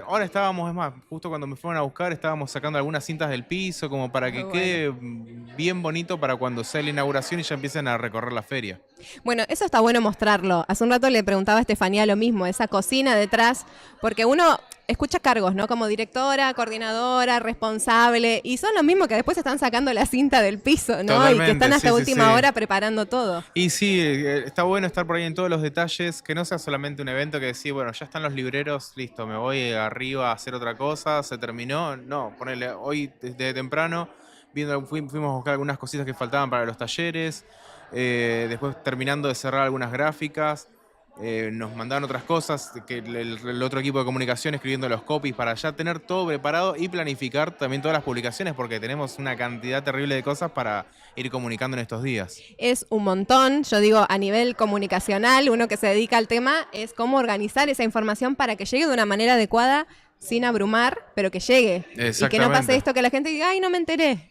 ahora estábamos, es más, justo cuando me fueron a buscar, estábamos sacando algunas cintas del piso como para que quede bien bonito para cuando sea la inauguración y ya empiecen a recorrer la feria. Bueno, eso está bueno mostrarlo. Hace un rato le preguntaba a Estefanía lo mismo, esa cocina detrás, porque uno escucha cargos, ¿no? Como directora, coordinadora, responsable, y son los mismos que después están sacando la cinta del piso, ¿no? Totalmente, y que están hasta sí, última sí. hora preparando todo. Y sí, está bueno estar por ahí en todos los detalles, que no sea solamente un evento que decir, bueno, ya están los libreros, listo, me voy arriba a hacer otra cosa, se terminó. No, ponele, hoy desde temprano fuimos a buscar algunas cositas que faltaban para los talleres, después terminando de cerrar algunas gráficas. Nos mandaron otras cosas, que el otro equipo de comunicación escribiendo los copies para ya tener todo preparado y planificar también todas las publicaciones porque tenemos una cantidad terrible de cosas para ir comunicando en estos días. Es un montón, yo digo, a nivel comunicacional, uno que se dedica al tema es cómo organizar esa información para que llegue de una manera adecuada, sin abrumar, pero que llegue. Y que no pase esto que la gente diga, ay, no me enteré.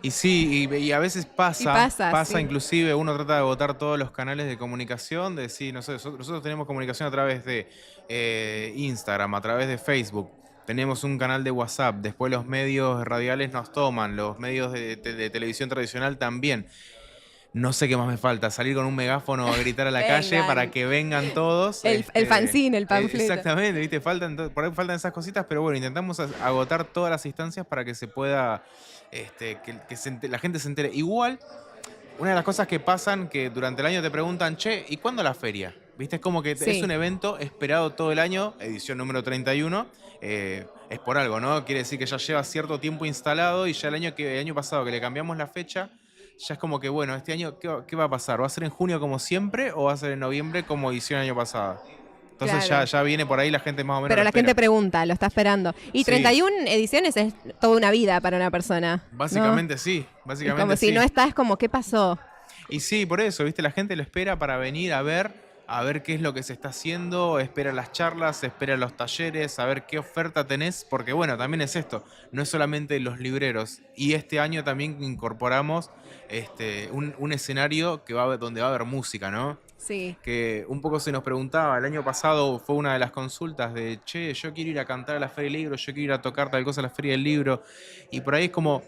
Y sí, y a veces pasa sí. Inclusive uno trata de agotar todos los canales de comunicación, de decir, no sé, nosotros tenemos comunicación a través de Instagram, a través de Facebook, tenemos un canal de WhatsApp, después los medios radiales nos toman, los medios de televisión tradicional también. No sé qué más me falta, salir con un megáfono a gritar a la calle para que vengan todos. El fanzine, el panfleto. Exactamente, ¿viste? Por ahí faltan esas cositas, pero bueno, intentamos agotar todas las instancias para que se pueda, la gente se entere. Igual, una de las cosas que pasan, que durante el año te preguntan, che, ¿y cuándo la feria? ¿Viste? Es como que es un evento esperado todo el año, edición número 31, es por algo, ¿no? Quiere decir que ya lleva cierto tiempo instalado y ya el año pasado que le cambiamos la fecha, ya es como que, bueno, este año, ¿qué va a pasar? ¿Va a ser en junio como siempre o va a ser en noviembre como edición el año pasado? Entonces claro. ya viene por ahí la gente más o menos. Pero la gente pregunta, lo está esperando. Y 31 ediciones es toda una vida para una persona. Básicamente ¿no? sí, básicamente como sí. Si no está, es como, ¿qué pasó? Y sí, por eso, ¿viste? La gente lo espera para venir a ver qué es lo que se está haciendo, espera las charlas, espera los talleres, a ver qué oferta tenés, porque bueno, también es esto, no es solamente los libreros, y este año también incorporamos un escenario donde va a haber música, ¿no? Sí. Que un poco se nos preguntaba, el año pasado fue una de las consultas de, che, yo quiero ir a cantar a la Feria del Libro, yo quiero ir a tocar tal cosa a la Feria del Libro, y por ahí es como,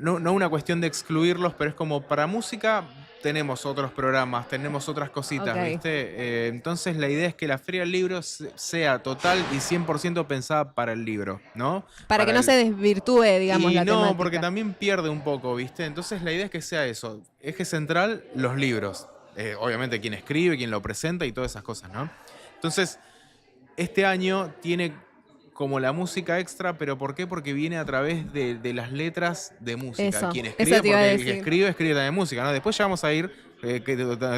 no una cuestión de excluirlos, pero es como para música tenemos otros programas, tenemos otras cositas, ¿viste? Entonces la idea es que la Feria del Libro sea total y 100% pensada para el libro, ¿no? Para que no se desvirtúe, digamos, la temática. No, porque también pierde un poco, ¿viste? Entonces la idea es que sea eso, eje central, los libros. Obviamente quien escribe, quien lo presenta y todas esas cosas, ¿no? Entonces, este año tiene como la música extra, pero ¿por qué? Porque viene a través de las letras de música. Eso, quien escribe, eso te iba a porque el decir. que escribe también música, ¿no? Después ya vamos a ir,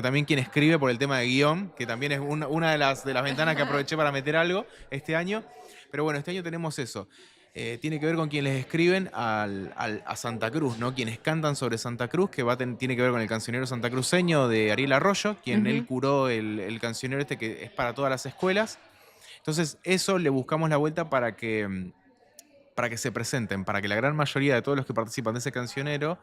también quien escribe por el tema de guión, que también es una de las ventanas que aproveché para meter algo este año. Pero bueno, este año tenemos eso. Tiene que ver con quienes escriben a Santa Cruz, ¿no? Quienes cantan sobre Santa Cruz, que tiene que ver con el cancionero santacruceño de Ariel Arroyo, quien él curó el cancionero que es para todas las escuelas. Entonces, eso le buscamos la vuelta para que se presenten, para que la gran mayoría de todos los que participan de ese cancionero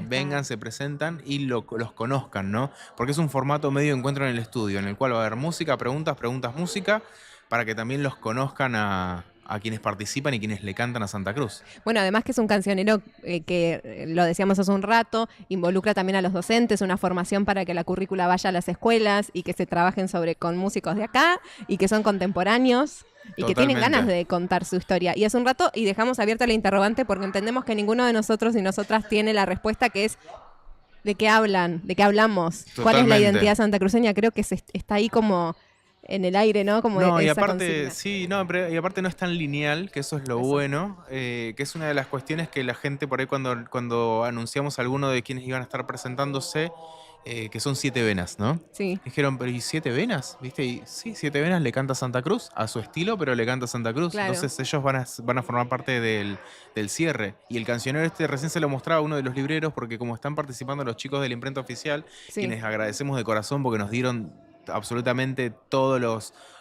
vengan, se presentan y los conozcan, ¿no? Porque es un formato medio de encuentro en el estudio, en el cual va a haber música, preguntas, música, para que también los conozcan a a quienes participan y quienes le cantan a Santa Cruz. Bueno, además que es un cancionero que, lo decíamos hace un rato, involucra también a los docentes, una formación para que la currícula vaya a las escuelas y que se trabajen con músicos de acá y que son contemporáneos y que tienen Totalmente. ganas de contar su historia. Y hace un rato, y dejamos abierta la interrogante porque entendemos que ninguno de nosotros y nosotras tiene la respuesta, que es ¿de qué hablan? ¿De qué hablamos? ¿Cuál es la Totalmente. identidad santacruceña? Creo que está ahí como en el aire, ¿no? Como No, y esa aparte, consigna. sí, no, pero y aparte no es tan lineal, que eso es lo Eso. bueno, que es una de las cuestiones que la gente por ahí cuando anunciamos a alguno de quienes iban a estar presentándose, que son 7 venas, ¿no? Sí. Dijeron, pero ¿y 7 venas? ¿Viste? Y sí, 7 venas le canta Santa Cruz, a su estilo, pero le canta Santa Cruz. Claro. Entonces ellos van a formar parte del cierre. Y el cancionero recién se lo mostraba a uno de los libreros, porque como están participando los chicos de la imprenta oficial, Sí. quienes agradecemos de corazón porque nos dieron absolutamente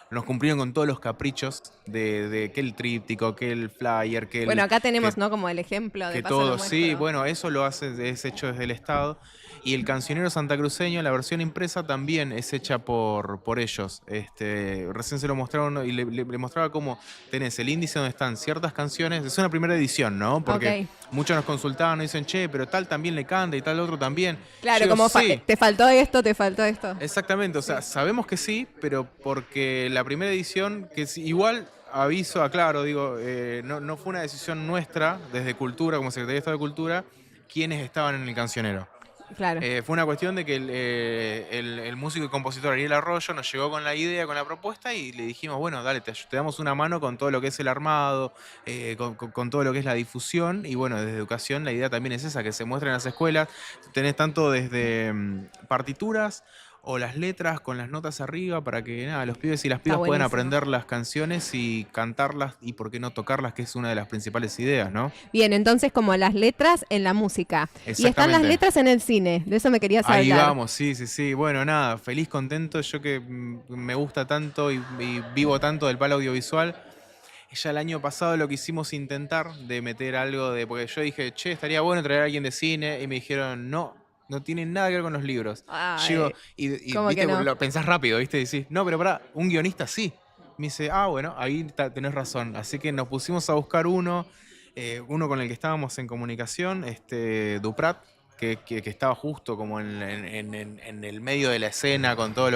nos cumplieron con todos los caprichos de que el tríptico, que el flyer, que el... Bueno, acá tenemos, que- ¿no? Como el ejemplo de que paso lo todo, sí, muestro. bueno, eso es hecho desde el Estado. Y el cancionero santacruceño, la versión impresa también es hecha por ellos. Recién se lo mostraron y le mostraba cómo tenés el índice donde están ciertas canciones. Es una primera edición, ¿no? Porque muchos nos consultaban, nos dicen, che, pero tal también le canta y tal otro también. Claro, Yo digo, como sí. te faltó esto, te faltó esto. Exactamente, o sea, sabemos que sí, pero porque la primera edición, que igual aviso, aclaro, digo, no fue una decisión nuestra desde Cultura, como Secretaría de Estado de Cultura, quienes estaban en el cancionero. Claro. Fue una cuestión de que el músico y compositor Ariel Arroyo nos llegó con la idea, con la propuesta y le dijimos, bueno, dale, te damos una mano con todo lo que es el armado, con todo lo que es la difusión y bueno, desde educación la idea también es esa, que se muestre en las escuelas. Tenés tanto desde partituras o las letras con las notas arriba para que nada, los pibes y las pibas puedan buenísimo. aprender las canciones y cantarlas y por qué no tocarlas, que es una de las principales ideas, ¿no? Bien, entonces como las letras en la música. Y están las Exactamente. letras en el cine, de eso me querías Ahí hablar. vamos, sí. Bueno, nada, feliz, contento. Yo que me gusta tanto y vivo tanto del palo audiovisual. Ya el año pasado lo quisimos intentar de meter algo de... Porque yo dije, che, estaría bueno traer a alguien de cine. Y me dijeron, no tiene nada que ver con los libros. Ay, Llego, y ¿cómo viste, que no? lo pensás rápido, ¿viste? Decís, no, pero pará, un guionista sí. Me dice, bueno, ahí tenés razón. Así que nos pusimos a buscar uno con el que estábamos en comunicación, Duprat, que estaba justo como en el medio de la escena con todas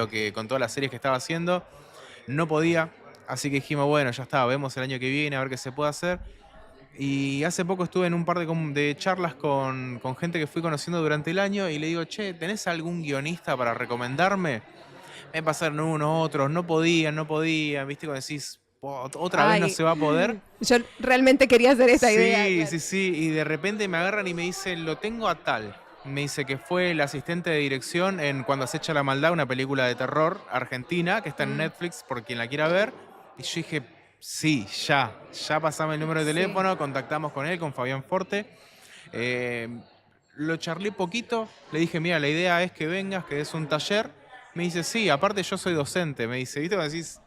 las series que estaba haciendo. No podía, así que dijimos, bueno, ya está, vemos el año que viene a ver qué se puede hacer. Y hace poco estuve en un par de charlas con gente que fui conociendo durante el año y le digo, che, ¿tenés algún guionista para recomendarme? Me pasaron unos, otros, no podían, ¿viste? Cuando decís, otra vez no se va a poder. Yo realmente quería hacer esa idea. Claro. Sí, y de repente me agarran y me dicen, lo tengo a tal. Me dice que fue el asistente de dirección en Cuando acecha la maldad, una película de terror argentina que está en Netflix por quien la quiera ver. Y yo dije, sí, ya pasame el número de teléfono, contactamos con él, con Fabián Forte. Lo charlé poquito, le dije, mira, la idea es que vengas, que des un taller. Me dice, sí, aparte yo soy docente. Me dice, ¿viste? Cuando decís,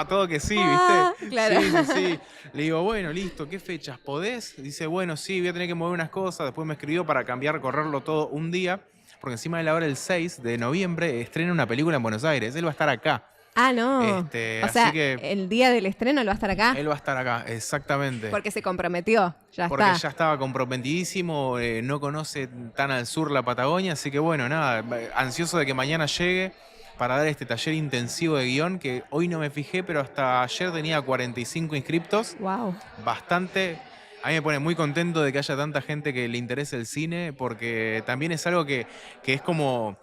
todo que sí, ¿viste? Claro. Sí. Le digo, bueno, listo, ¿qué fechas? ¿Podés? Dice, bueno, sí, voy a tener que mover unas cosas. Después me escribió para correrlo todo un día. Porque encima de la hora, el 6 de noviembre, estrena una película en Buenos Aires. Él va a estar acá. Ah, no. O así sea, que el día del estreno él va a estar acá. él va a estar acá, exactamente. Porque se comprometió, Porque está. ya estaba comprometidísimo, no conoce tan al sur la Patagonia, así que bueno, nada, ansioso de que mañana llegue para dar este taller intensivo de guión, que hoy no me fijé, pero hasta ayer tenía 45 inscriptos. Wow. Bastante. A mí me pone muy contento de que haya tanta gente que le interese el cine, porque también es algo que es como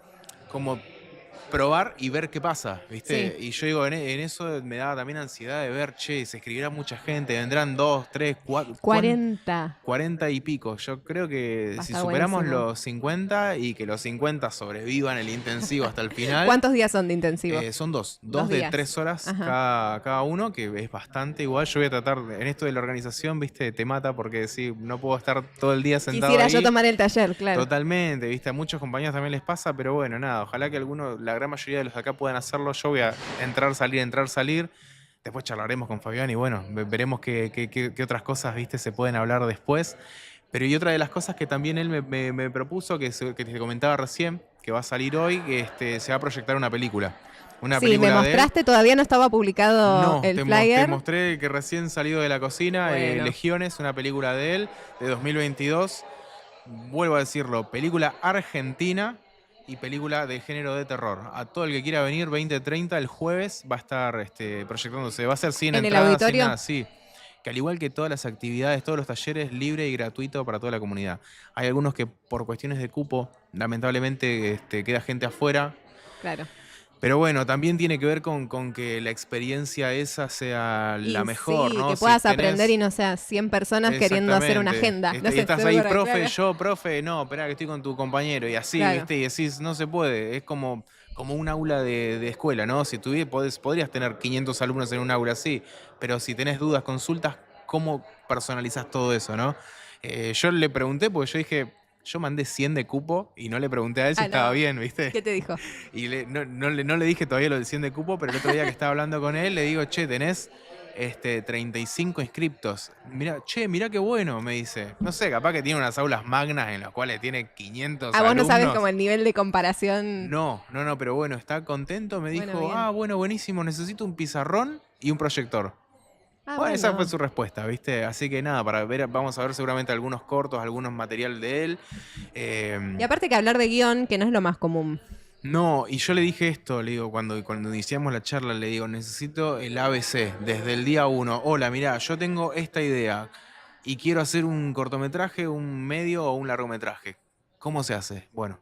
probar y ver qué pasa, ¿viste? Sí. Y yo digo, en eso me daba también ansiedad de ver, che, se escribirá mucha gente, vendrán 2, 3, 4... 40. 40 y pico. Yo creo que Va a si estar superamos buenísimo. los 50 y que los 50 sobrevivan el intensivo hasta el final... ¿Cuántos días son de intensivo? Son dos Dos de días. 3 horas Ajá. cada uno, que es bastante igual. Yo voy a tratar, en esto de la organización, viste, te mata porque sí, no puedo estar todo el día sentado Quisiera ahí. yo tomar el taller, claro. Totalmente, viste, a muchos compañeros también les pasa, pero bueno, nada, ojalá que la gran mayoría de los de acá puedan hacerlo. Yo voy a entrar, salir. Después charlaremos con Fabián y bueno, veremos qué otras cosas, viste, se pueden hablar después. Pero y otra de las cosas que también él me propuso, que te comentaba recién, que va a salir hoy, que se va a proyectar una película. Una Sí, me película de él. mostraste, todavía no estaba publicado No, el te flyer. mostré que recién salido de la cocina, Bueno. Legiones, una película de él, de 2022. Vuelvo a decirlo, película argentina y película de género de terror. A todo el que quiera venir, 20:30, el jueves, va a estar proyectándose. Va a ser sin ¿En el entrada, sin auditorio? nada, sí. Que al igual que todas las actividades, todos los talleres, libre y gratuito para toda la comunidad. Hay algunos que por cuestiones de cupo, lamentablemente, queda gente afuera. Claro. Pero bueno, también tiene que ver con que la experiencia esa sea la mejor, sí, ¿no? que Si puedas tenés- aprender y no seas 100 personas queriendo hacer una Exactamente. agenda. No Y sé, estás se ahí, me ocurre, profe, claro. profe, no, espera que estoy con tu compañero. Y así, Claro. ¿viste? Y decís, no se puede. Es como un aula de escuela, ¿no? Si podrías tener 500 alumnos en un aula así, pero si tenés dudas, consultas, ¿cómo personalizás todo eso, no? Yo le pregunté, porque yo dije, yo mandé 100 de cupo y no le pregunté a él si estaba no. bien, ¿viste? ¿Qué te dijo? Y no le dije todavía lo del 100 de cupo, pero el otro día que estaba hablando con él, le digo, che, tenés 35 inscriptos. Mirá qué bueno, me dice. No sé, capaz que tiene unas aulas magnas en las cuales tiene 500 Ah, vos no alumnos. sabes como el nivel de comparación. No, pero bueno, está contento. Me Bueno, dijo, bien. bueno, buenísimo, necesito un pizarrón y un proyector. Ah, Bueno, esa bueno. fue su respuesta, ¿viste? Así que nada, vamos a ver seguramente algunos cortos, algunos material de él. Y aparte que hablar de guión, que no es lo más común. No, y yo le dije esto, le digo, cuando iniciamos la charla, le digo, necesito el ABC desde el día 1. Hola, mirá, yo tengo esta idea y quiero hacer un cortometraje, un medio o un largometraje. ¿Cómo se hace? Bueno,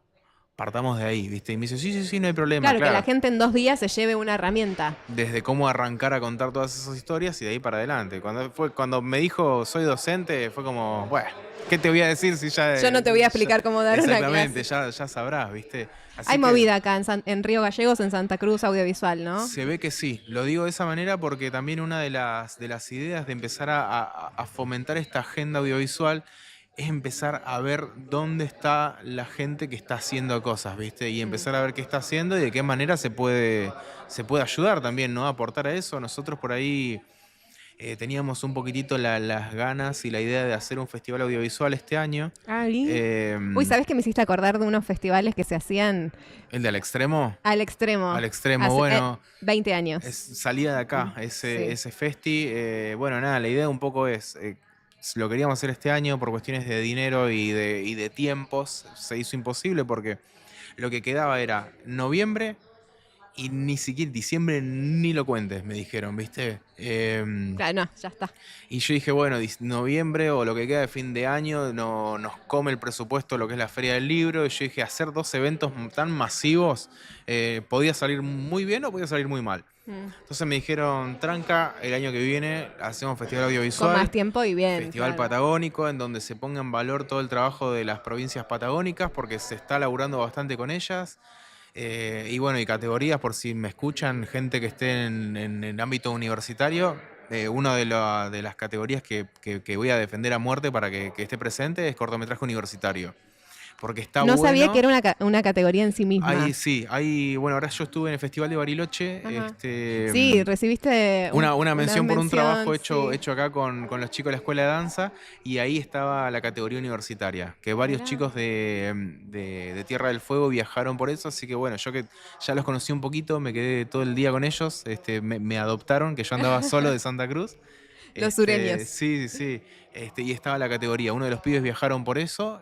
partamos de ahí, ¿viste? Y me dice, sí, no hay problema, Claro, que la gente en 2 días se lleve una herramienta. Desde cómo arrancar a contar todas esas historias y de ahí para adelante. Cuando me dijo soy docente, fue como, bueno, ¿qué te voy a decir si ya... Yo no te voy a explicar cómo dar una clase. Exactamente, ya sabrás, ¿viste? Así Hay que movida acá en Río Gallegos, en Santa Cruz, audiovisual, ¿no? se ve que sí. Lo digo de esa manera porque también una de las ideas de empezar a fomentar esta agenda audiovisual es empezar a ver dónde está la gente que está haciendo cosas, ¿viste? Y empezar a ver qué está haciendo y de qué manera se puede ayudar también, ¿no? A aportar a eso. Nosotros por ahí teníamos un poquitito las ganas y la idea de hacer un festival audiovisual este año. Ah, bien. Uy, ¿sabés que me hiciste acordar de unos festivales que se hacían ¿El de Al Extremo? al extremo? Al Extremo, hace, bueno. 20 años. Salía de acá, ese Sí. festi. Bueno, nada, la idea un poco es, lo queríamos hacer este año por cuestiones de dinero y de tiempos. Se hizo imposible porque lo que quedaba era noviembre y ni siquiera diciembre ni lo cuentes, me dijeron, ¿viste? Claro, no, ya está. Y yo dije, bueno, noviembre o lo que queda de fin de año nos come el presupuesto lo que es la Feria del Libro. Y yo dije, hacer 2 eventos tan masivos podía salir muy bien o podía salir muy mal. Entonces me dijeron, tranca, el año que viene hacemos festival audiovisual. Con más tiempo y bien. Festival claro. patagónico, en donde se ponga en valor todo el trabajo de las provincias patagónicas, porque se está laburando bastante con ellas. Y bueno, y categorías, por si me escuchan, gente que esté en el ámbito universitario, una de las categorías que voy a defender a muerte para que esté presente es cortometraje universitario. Porque está No bueno. sabía que era una categoría en sí misma. Bueno, ahora yo estuve en el Festival de Bariloche. Ajá. Sí, recibiste una mención por un trabajo sí. hecho acá con los chicos de la escuela de danza, y ahí estaba la categoría universitaria, que varios Mirá. chicos de Tierra del Fuego viajaron por eso, así que bueno, yo que ya los conocí un poquito, me quedé todo el día con ellos, me adoptaron, que yo andaba solo de Santa Cruz. Los sureños. Sí. Y estaba la categoría, uno de los pibes viajaron por eso.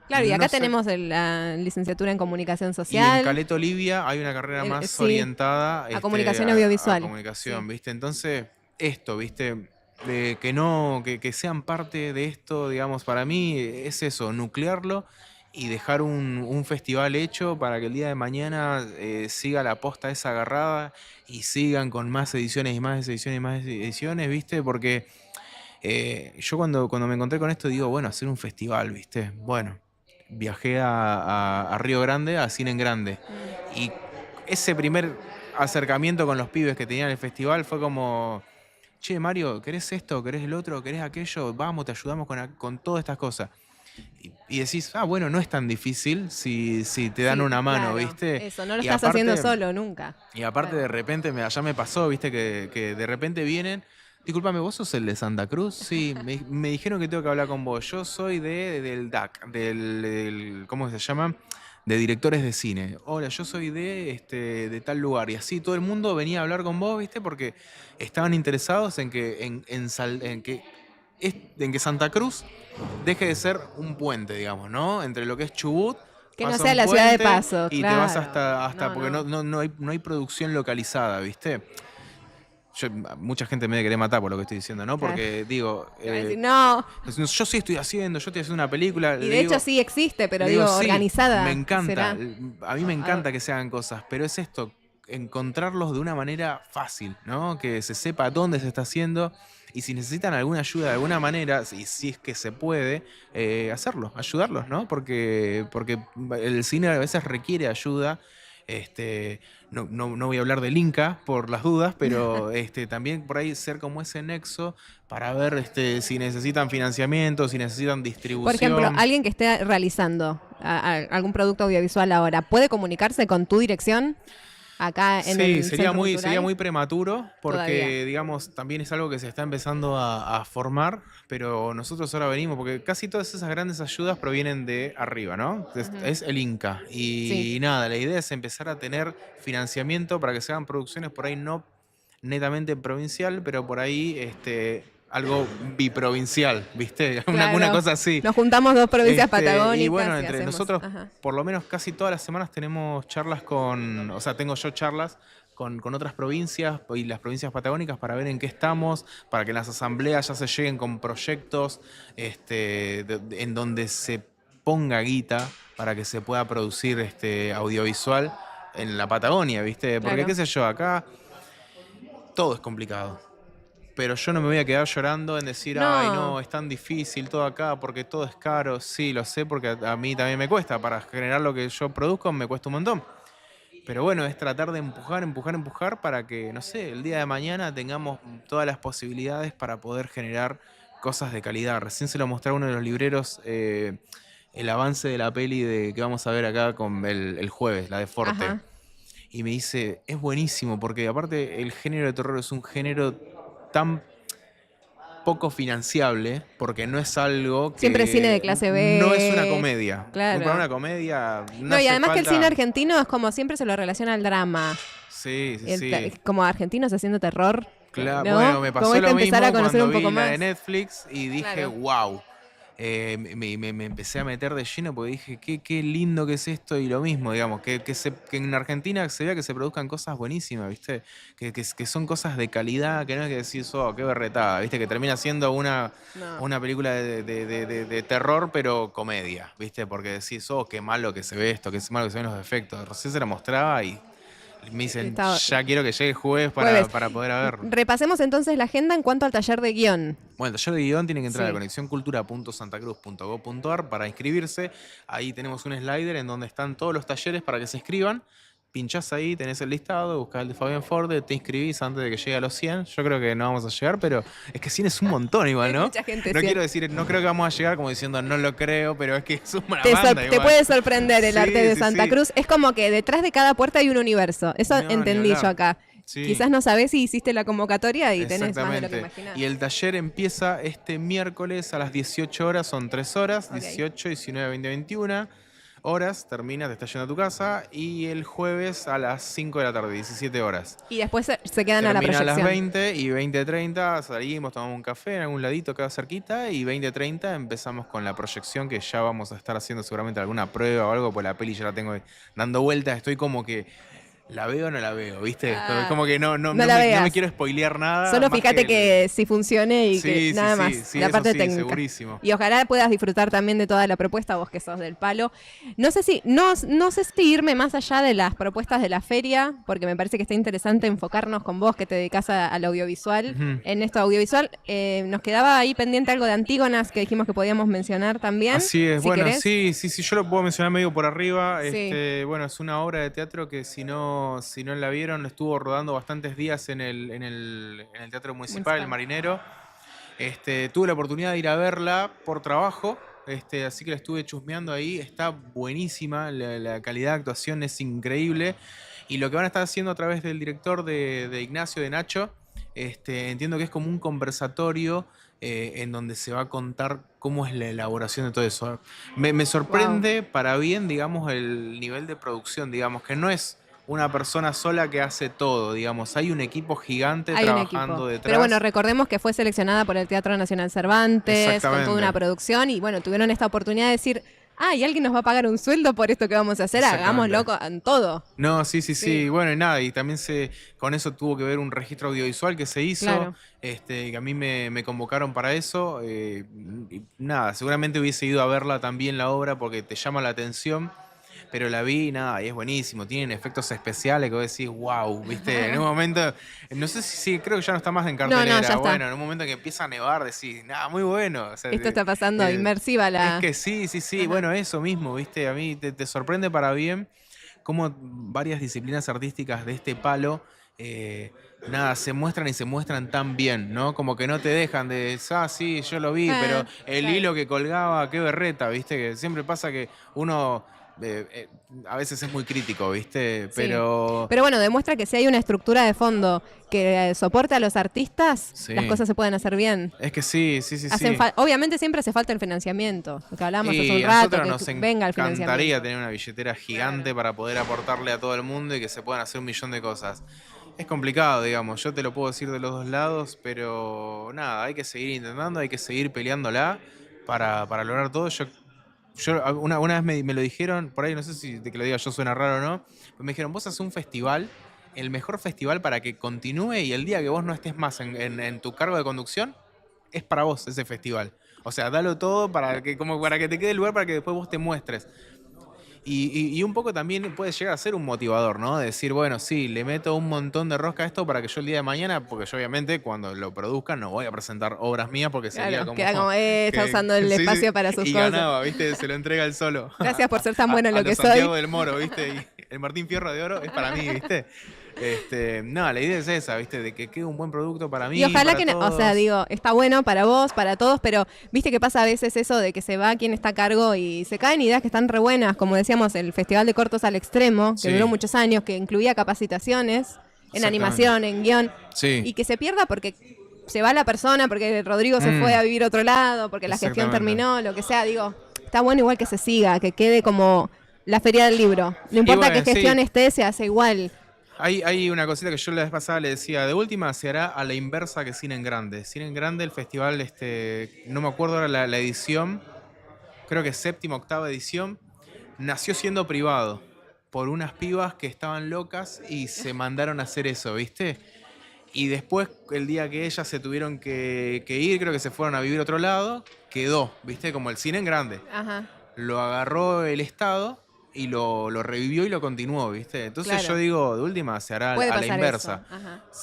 Claro, y acá no sé- tenemos la licenciatura en comunicación Y social. en Caleta Olivia hay una carrera más sí, orientada a comunicación audiovisual. A comunicación, Sí. ¿viste? Entonces, ¿viste? Que sean parte de esto, digamos, para mí es eso, nuclearlo y dejar un festival hecho para que el día de mañana siga la posta esa agarrada y sigan con más ediciones y más ediciones y más ediciones, ¿viste? Porque yo cuando me encontré con esto digo, bueno, hacer un festival, ¿viste? Bueno, viajé a Río Grande, a Cine en Grande. Y ese primer acercamiento con los pibes que tenían el festival fue como, che, Mario, ¿querés esto? ¿Querés el otro? ¿Querés aquello? Vamos, te ayudamos con todas estas cosas. Y decís, bueno, no es tan difícil si te dan Sí, una mano, claro, ¿viste? Eso, no lo Y estás haciendo solo nunca. Y aparte Claro. de repente, ya me pasó, ¿viste? Que de repente vienen. Discúlpame, ¿vos sos el de Santa Cruz? Sí, me dijeron que tengo que hablar con vos. Yo soy del DAC, ¿cómo se llama? De directores de cine. Hola, yo soy de tal lugar. Y así todo el mundo venía a hablar con vos, ¿viste? Porque estaban interesados en que Santa Cruz deje de ser un puente, digamos, ¿no? Entre lo que es Chubut, Que no pasa sea un la ciudad de puente paso, y te vas claro. hasta porque no hay producción localizada, ¿viste? Mucha gente me quiere matar por lo que estoy diciendo, ¿no? Claro. Porque digo, Te va a decir, no. yo sí yo estoy haciendo una película. Y le de digo, hecho sí existe, pero le digo, sí, organizada. me encanta. ¿Será? A mí me encanta que se hagan cosas, pero es esto, encontrarlos de una manera fácil, ¿no? Que se sepa dónde se está haciendo y si necesitan alguna ayuda de alguna manera, y si es que se puede, hacerlo, ayudarlos, ¿no? Porque el cine a veces requiere ayuda. No voy a hablar del Inca por las dudas, pero también por ahí ser como ese nexo para ver si necesitan financiamiento, si necesitan distribución. Por ejemplo, alguien que esté realizando algún producto audiovisual ahora, ¿puede comunicarse con tu dirección acá en el sería Centro Cultural? sería muy prematuro porque, Todavía. digamos, también es algo que se está empezando a formar, pero nosotros ahora venimos, porque casi todas esas grandes ayudas provienen de arriba, ¿no? Es el Inca. Y Sí. nada, la idea es empezar a tener financiamiento para que se hagan producciones por ahí no netamente provincial, pero por ahí algo biprovincial, ¿viste? Una Claro. cosa así. Nos juntamos dos provincias Y patagónicas bueno, y entre hacemos. nosotros, Ajá. por lo menos casi todas las semanas tenemos charlas o sea, tengo yo charlas con otras provincias y las provincias patagónicas para ver en qué estamos, para que en las asambleas ya se lleguen con proyectos en donde se ponga guita para que se pueda producir audiovisual en la Patagonia, ¿viste? Porque Claro. qué sé yo, acá todo es complicado. Pero yo no me voy a quedar llorando en decir, No. ay, no, es tan difícil todo acá porque todo es caro. Sí, lo sé porque a mí también me cuesta. Para generar lo que yo produzco me cuesta un montón. Pero bueno, es tratar de empujar para que, no sé, el día de mañana tengamos todas las posibilidades para poder generar cosas de calidad. Recién se lo mostré a uno de los libreros el avance de la peli que vamos a ver acá con el jueves, la de Forte. Ajá. Y me dice, es buenísimo, porque aparte el género de terror es un género tan poco financiable, porque no es algo que... Siempre cine de clase B. No es una comedia. Claro. Para una comedia no No, y hace además que el falta- cine argentino es como siempre se lo relaciona al drama. Sí, sí. Como argentinos haciendo terror. Claro, ¿no? bueno, me Como pasó hay que lo empezar mismo a conocer cuando un poco vi la más. de Netflix y dije, Claro. wow. Me empecé a meter de lleno porque dije, qué lindo que es esto y lo mismo, digamos, que en Argentina se vea que se produzcan cosas buenísimas, ¿viste? Que son cosas de calidad, que no es que decís, oh, qué berretada, ¿viste? Que termina siendo una película de terror, pero comedia, ¿viste? Porque decís, oh, qué malo que se ve esto, qué malo que se ven los efectos. Recién se la mostraba y me dicen, ya quiero que llegue el jueves Jueves. para poder verlo. Repasemos entonces la agenda en cuanto al taller de guión. Bueno, el taller de guión tiene que entrar Sí. a conexioncultura.santacruz.gov.ar para inscribirse. Ahí tenemos un slider en donde están todos los talleres para que se inscriban. Pinchás ahí, tenés el listado, buscás el de Fabián Forde, te inscribís antes de que llegue a los 100. Yo creo que no vamos a llegar, pero es que 100 es un montón igual, ¿no? Hay mucha gente, No 100. quiero decir, no creo que vamos a llegar como diciendo no lo creo, pero es que es una Te banda igual. puede sorprender el Sí, arte de sí, Santa sí. Cruz. Es como que detrás de cada puerta hay un universo. Eso No, ni entendí hablar. yo acá. Sí. Quizás no sabés si hiciste la convocatoria y tenés más de lo que Exactamente. imaginás. Y el taller empieza este miércoles a las 18 horas, son 3 horas, Ok. 18, 19, 20, 21 horas, termina, te estás yendo a tu casa, y el jueves a las 5 de la tarde, 17 horas. Y después se quedan a la Termina a proyección. las 20 y 20:30 salimos, tomamos un café en algún ladito acá cerquita y 20:30 empezamos con la proyección que ya vamos a estar haciendo seguramente alguna prueba o algo, pues la peli ya la tengo dando vueltas, estoy como que la veo o no la veo, ¿viste? Ah, Como que no la me veas. quiero spoilear nada. Solo más fíjate que si funcione y que Sí, sí, nada sí, más. sí, la eso parte sí, técnica. segurísimo. Y ojalá puedas disfrutar también de toda la propuesta, vos que sos del palo. No sé si irme más allá de las propuestas de la feria, porque me parece que está interesante enfocarnos con vos que te dedicás al audiovisual. Ujú. En esto audiovisual nos quedaba ahí pendiente algo de Antígonas que dijimos que podíamos mencionar también. Así es, si bueno, querés. sí, yo lo puedo mencionar medio por arriba. Sí. Bueno, es una obra de teatro que si no la vieron, estuvo rodando bastantes días en el Teatro Municipal, El Marinero. Tuve la oportunidad de ir a verla por trabajo, así que la estuve chusmeando ahí. Está buenísima, la calidad de actuación es increíble. Y lo que van a estar haciendo a través del director de Ignacio, de Nacho, entiendo que es como un conversatorio en donde se va a contar cómo es la elaboración de todo eso. Me sorprende para bien, digamos, el nivel de producción, digamos, que no es una persona sola que hace todo, digamos. Hay un equipo gigante Hay un trabajando equipo. detrás. Pero bueno, recordemos que fue seleccionada por el Teatro Nacional Cervantes, con toda una producción, y bueno, tuvieron esta oportunidad de decir, y alguien nos va a pagar un sueldo por esto que vamos a hacer, hagámoslo en todo. No, sí. Bueno, y nada, y también con eso tuvo que ver un registro audiovisual que se hizo, Claro. que a mí me convocaron para eso. Y nada, seguramente hubiese ido a verla también la obra porque te llama la atención. Pero la vi y nada, y es buenísimo. Tienen efectos especiales que vos decís, wow, ¿viste? En un momento, no sé si creo que ya no está más en cartelera. No, ya está. Bueno, en un momento que empieza a nevar, decís, nada, muy bueno. O sea, Esto está pasando inmersiva la... Es que sí. Bueno, eso mismo, ¿viste? A mí te sorprende para bien cómo varias disciplinas artísticas de este palo, nada, se muestran tan bien, ¿no? Como que no te dejan de, sí, yo lo vi, pero el hilo que colgaba, qué berreta, ¿viste? Que siempre pasa que uno... a veces es muy crítico, ¿viste? Pero bueno, demuestra que si hay una estructura de fondo que soporte a los artistas, las cosas se pueden hacer bien. Es que sí. Obviamente siempre hace falta el financiamiento, lo que hablamos hace un a rato, nosotros que nos venga el financiamiento. encantaría tener una billetera gigante para poder aportarle a todo el mundo y que se puedan hacer un millón de cosas. Es complicado, digamos, yo te lo puedo decir de los dos lados, pero nada, hay que seguir intentando, hay que seguir peleándola para lograr todo. Yo una vez me lo dijeron, por ahí no sé si de que lo diga yo suena raro o no, pero me dijeron, vos haces un festival, el mejor festival para que continúe y el día que vos no estés más en tu cargo de conducción, es para vos ese festival. O sea, dalo todo para que te quede el lugar para que después vos te muestres. Y un poco también puede llegar a ser un motivador, ¿no? De decir, bueno, sí, le meto un montón de rosca a esto para que yo el día de mañana, porque yo obviamente cuando lo produzcan no voy a presentar obras mías porque sería como... Queda como, está usando el espacio para sus y cosas. Y ganaba, ¿viste? Se lo entrega él solo. Gracias por ser tan bueno en lo que soy. Santiago del Moro, ¿viste? Y el Martín Fierro de Oro es para mí, ¿viste? No, la idea es esa, ¿viste? De que quede un buen producto para mí. Y ojalá para que, todos. o sea, digo, está bueno para vos, para todos, pero viste que pasa a veces eso de que se va quien está a cargo y se caen ideas que están re buenas, como decíamos, el Festival de Cortos al Extremo, que duró muchos años, que incluía capacitaciones en animación, en guión, y que se pierda porque se va la persona, porque Rodrigo se fue a vivir a otro lado, porque la gestión terminó, lo que sea, digo, está bueno igual que se siga, que quede como la feria del libro. No importa qué gestión esté, se hace igual. Hay una cosita que yo la vez pasada le decía, de última se hará a la inversa que Cine en Grande. Cine en Grande, el festival, no me acuerdo ahora la edición, creo que 7ª, 8ª edición, nació siendo privado por unas pibas que estaban locas y se mandaron a hacer eso, ¿viste? Y después, el día que ellas se tuvieron que ir, creo que se fueron a vivir a otro lado, quedó, ¿viste? Como el Cine en Grande. Ajá. Lo agarró el Estado y lo revivió y lo continuó, ¿viste? Entonces yo digo, de última se hará a la inversa.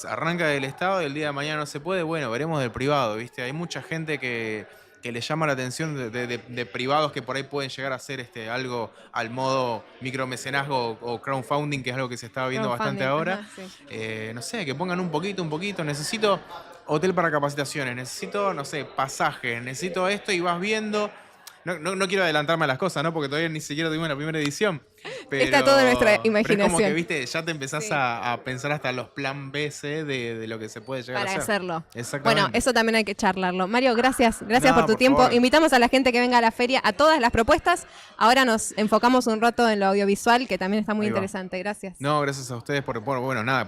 Arranca del Estado y el día de mañana no se puede, bueno, veremos del privado, ¿viste? Hay mucha gente que le llama la atención de privados que por ahí pueden llegar a hacer algo al modo micromecenazgo o crowdfunding, que es algo que se está viendo bastante ahora. No sé, que pongan un poquito. Necesito hotel para capacitaciones, necesito, no sé, pasajes, necesito esto y vas viendo... No quiero adelantarme a las cosas, ¿no? Porque todavía ni siquiera tuvimos la primera edición. Pero, está todo en nuestra imaginación. Pero es como que, viste, ya te empezás a pensar hasta los plan B, C de lo que se puede llegar a hacer. Para hacerlo. Exactamente. Bueno, eso también hay que charlarlo. Mario, gracias por tu tiempo. Favor. Invitamos a la gente que venga a la feria, a todas las propuestas. Ahora nos enfocamos un rato en lo audiovisual, que también está muy interesante. Gracias. No, gracias a ustedes por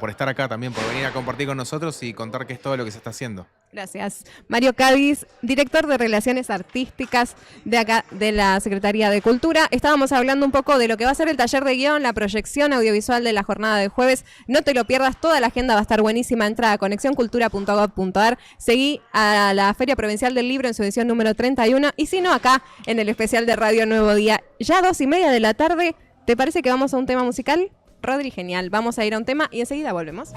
estar acá también, por venir a compartir con nosotros y contar qué es todo lo que se está haciendo. Gracias. Mario Cádiz, director de Relaciones Artísticas de acá, de la Secretaría de Cultura. Estábamos hablando un poco de lo que va a ser el taller de guión, la proyección audiovisual de la jornada de jueves. No te lo pierdas, toda la agenda va a estar buenísima. Entra a conexioncultura.gov.ar. Seguí a la Feria Provincial del Libro en su edición número 31. Y si no, acá en el especial de Radio Nuevo Día. Ya 2:30 de la tarde. ¿Te parece que vamos a un tema musical? Rodri, genial. Vamos a ir a un tema y enseguida volvemos.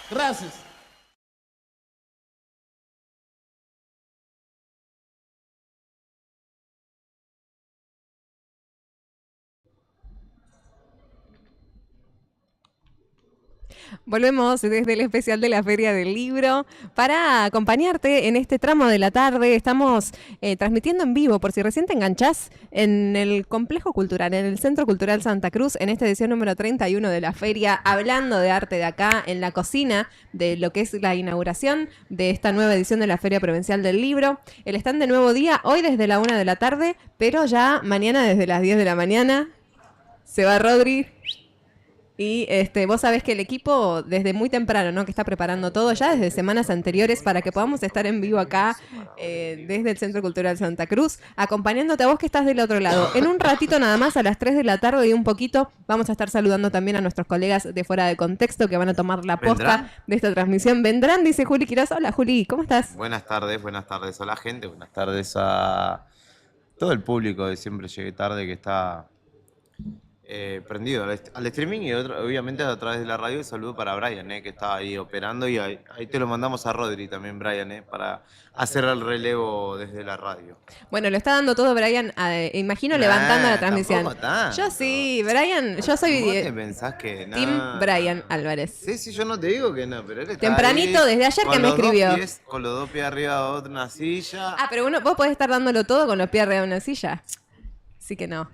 Gracias. Volvemos desde el especial de la Feria del Libro para acompañarte en este tramo de la tarde. Estamos transmitiendo en vivo, por si recién te enganchás, en el Complejo Cultural, en el Centro Cultural Santa Cruz, en esta edición número 31 de la feria, hablando de arte de acá, en la cocina, de lo que es la inauguración de esta nueva edición de la Feria Provincial del Libro. El stand de Nuevo Día, hoy desde la 1 de la tarde, pero ya mañana desde las 10 de la mañana. Se va Rodri. Y vos sabés que el equipo desde muy temprano, ¿no? Que está preparando todo ya desde semanas anteriores para que podamos estar en vivo acá desde el Centro Cultural Santa Cruz, acompañándote a vos que estás del otro lado. En un ratito nada más, a las 3 de la tarde y un poquito, vamos a estar saludando también a nuestros colegas de Fuera de Contexto que van a tomar la posta de esta transmisión. Vendrán, dice Juli Quirós. Hola Juli, ¿cómo estás? Buenas tardes a la gente, buenas tardes a todo el público de Siempre Llegué Tarde que está prendido al streaming y obviamente a través de la radio. Saludo para Brian, que está ahí operando, y ahí te lo mandamos a Rodri también, Brian, para hacer el relevo desde la radio. Bueno, lo está dando todo Brian, imagino, levantando la transmisión. Tanto. Yo sí, Brian, yo soy ¿Vos te pensás que Team Brian Álvarez. Sí, yo no te digo que no, pero él está tempranito, ahí, desde ayer que me escribió. Con los dos pies arriba de una silla. Ah, pero vos podés estar dándolo todo con los pies arriba de una silla. Así que no.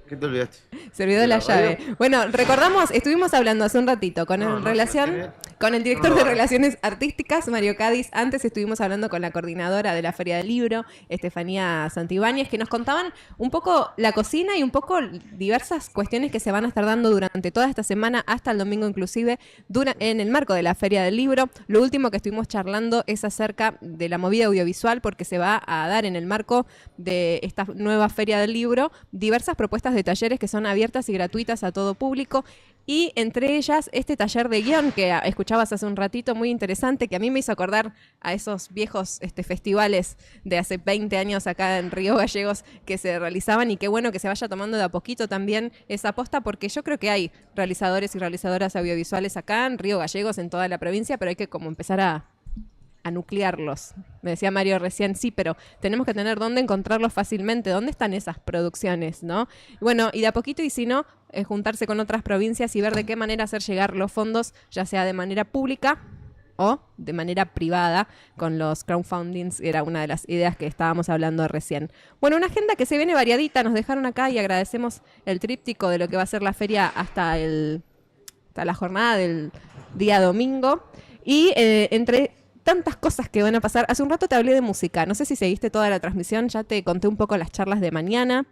¿Qué te olvidaste? Se olvidó de la llave. Bueno, recordamos, estuvimos hablando hace un ratito con el director de Relaciones Artísticas, Mario Cádiz. Antes estuvimos hablando con la coordinadora de la Feria del Libro, Estefanía Santibáñez, que nos contaban un poco la cocina y un poco diversas cuestiones que se van a estar dando durante toda esta semana, hasta el domingo inclusive, en el marco de la Feria del Libro. Lo último que estuvimos charlando es acerca de la movida audiovisual, porque se va a dar en el marco de esta nueva Feria del Libro diversas propuestas de talleres que son abiertas y gratuitas a todo público, y entre ellas este taller de guión que escuchabas hace un ratito, muy interesante, que a mí me hizo acordar a esos viejos festivales de hace 20 años acá en Río Gallegos que se realizaban, y qué bueno que se vaya tomando de a poquito también esa aposta, porque yo creo que hay realizadores y realizadoras audiovisuales acá en Río Gallegos, en toda la provincia, pero hay que como empezar a nuclearlos. Me decía Mario recién, sí, pero tenemos que tener dónde encontrarlos fácilmente, dónde están esas producciones, ¿no? Bueno, y de a poquito, y si no, juntarse con otras provincias y ver de qué manera hacer llegar los fondos, ya sea de manera pública o de manera privada, con los crowdfundings, era una de las ideas que estábamos hablando recién. Bueno, una agenda que se viene variadita, nos dejaron acá y agradecemos el tríptico de lo que va a ser la feria hasta la jornada del día domingo. Y entre tantas cosas que van a pasar. Hace un rato te hablé de música. No sé si seguiste toda la transmisión. Ya te conté un poco las charlas de mañana,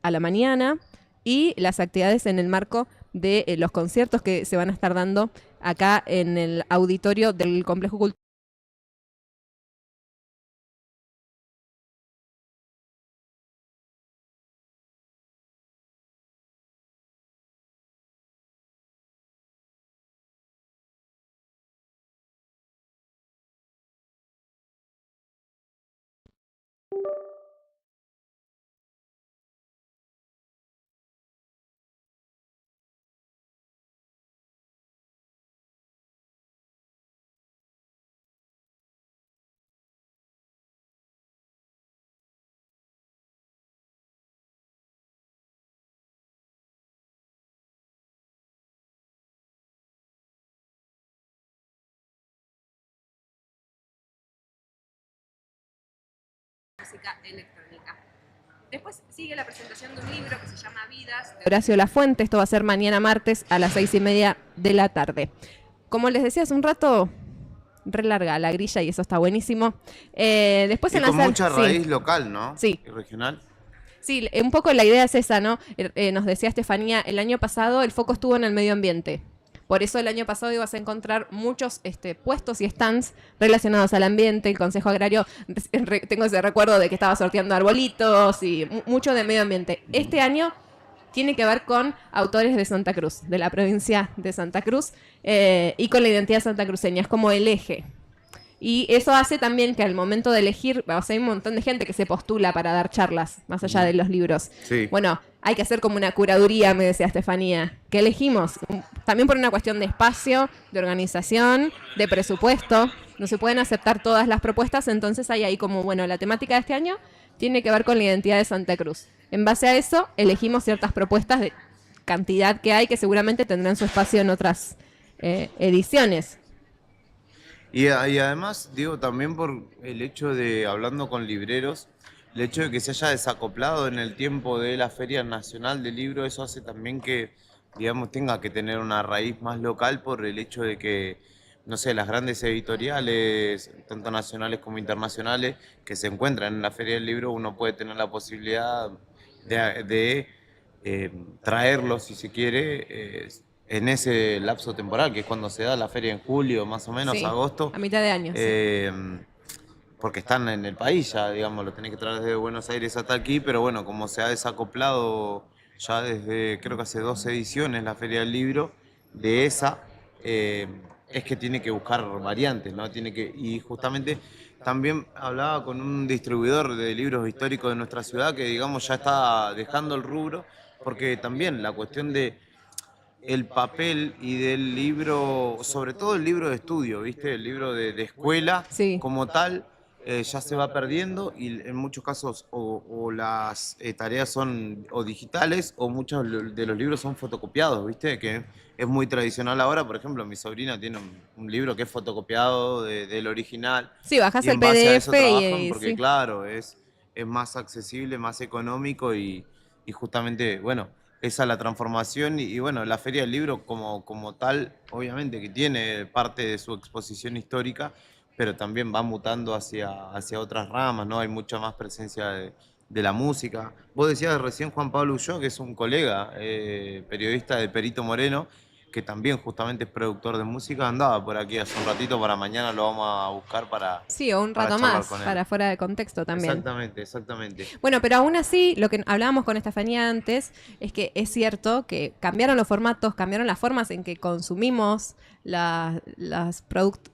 a la mañana, y las actividades en el marco de los conciertos que se van a estar dando acá en el auditorio del Complejo Cultural. Música electrónica. Después sigue la presentación de un libro que se llama Vidas, de Horacio Lafuente. Esto va a ser mañana martes a las 6:30 de la tarde. Como les decía hace un rato, re larga la grilla y eso está buenísimo. Después Y en con la mucha raíz local, ¿no? Sí. Y regional. Sí, un poco la idea es esa, ¿no? Nos decía Estefanía, el año pasado el foco estuvo en el medio ambiente. Por eso el año pasado ibas a encontrar muchos puestos y stands relacionados al ambiente, el Consejo Agrario. Tengo ese recuerdo de que estaba sorteando arbolitos y mucho de medio ambiente. Este año tiene que ver con autores de Santa Cruz, de la provincia de Santa Cruz, y con la identidad santacruceña. Es como el eje. Y eso hace también que al momento de elegir, o sea, hay un montón de gente que se postula para dar charlas, más allá de los libros. Sí. Bueno, hay que hacer como una curaduría, me decía Estefanía. ¿Qué elegimos? También por una cuestión de espacio, de organización, de presupuesto. No se pueden aceptar todas las propuestas, entonces hay ahí como, bueno, la temática de este año tiene que ver con la identidad de Santa Cruz. En base a eso, elegimos ciertas propuestas de cantidad que hay, que seguramente tendrán su espacio en otras ediciones. Y además, digo, también por el hecho de, hablando con libreros, el hecho de que se haya desacoplado en el tiempo de la Feria Nacional del Libro, eso hace también que, digamos, tenga que tener una raíz más local por el hecho de que, no sé, las grandes editoriales, tanto nacionales como internacionales, que se encuentran en la Feria del Libro, uno puede tener la posibilidad de traerlos, si se quiere, en ese lapso temporal, que es cuando se da la feria en julio, más o menos, Sí, agosto. a mitad de año. Sí. Porque están en el país ya, digamos, lo tenés que traer desde Buenos Aires hasta aquí, pero bueno, como se ha desacoplado ya desde, creo que hace 2 ediciones la Feria del Libro, de esa, es que tiene que buscar variantes, ¿no? Y justamente también hablaba con un distribuidor de libros históricos de nuestra ciudad que, digamos, ya está dejando el rubro, porque también la cuestión de el papel y del libro, sobre todo el libro de estudio, ¿viste? El libro de escuela Sí. como tal, ya se va perdiendo y en muchos casos o las tareas son o digitales o muchos de los libros son fotocopiados, ¿viste? Que es muy tradicional ahora. Por ejemplo, mi sobrina tiene un libro que es fotocopiado del original. Sí, bajás Y el en base a PDF eso trabajan y porque, sí. claro, es más accesible, más económico y justamente, bueno, esa es la transformación y bueno, la Feria del Libro como tal, obviamente que tiene parte de su exposición histórica, pero también va mutando hacia otras ramas, ¿no? Hay mucha más presencia de la música. Vos decías recién Juan Pablo Ulloa, que es un colega, periodista de Perito Moreno, que también justamente es productor de música, andaba por aquí hace un ratito, para mañana lo vamos a buscar para Sí, o un para rato charlar más, con él. para fuera de contexto también. Exactamente, exactamente. Bueno, pero aún así, lo que hablábamos con Estefanía antes, es que es cierto que cambiaron los formatos, cambiaron las formas en que consumimos las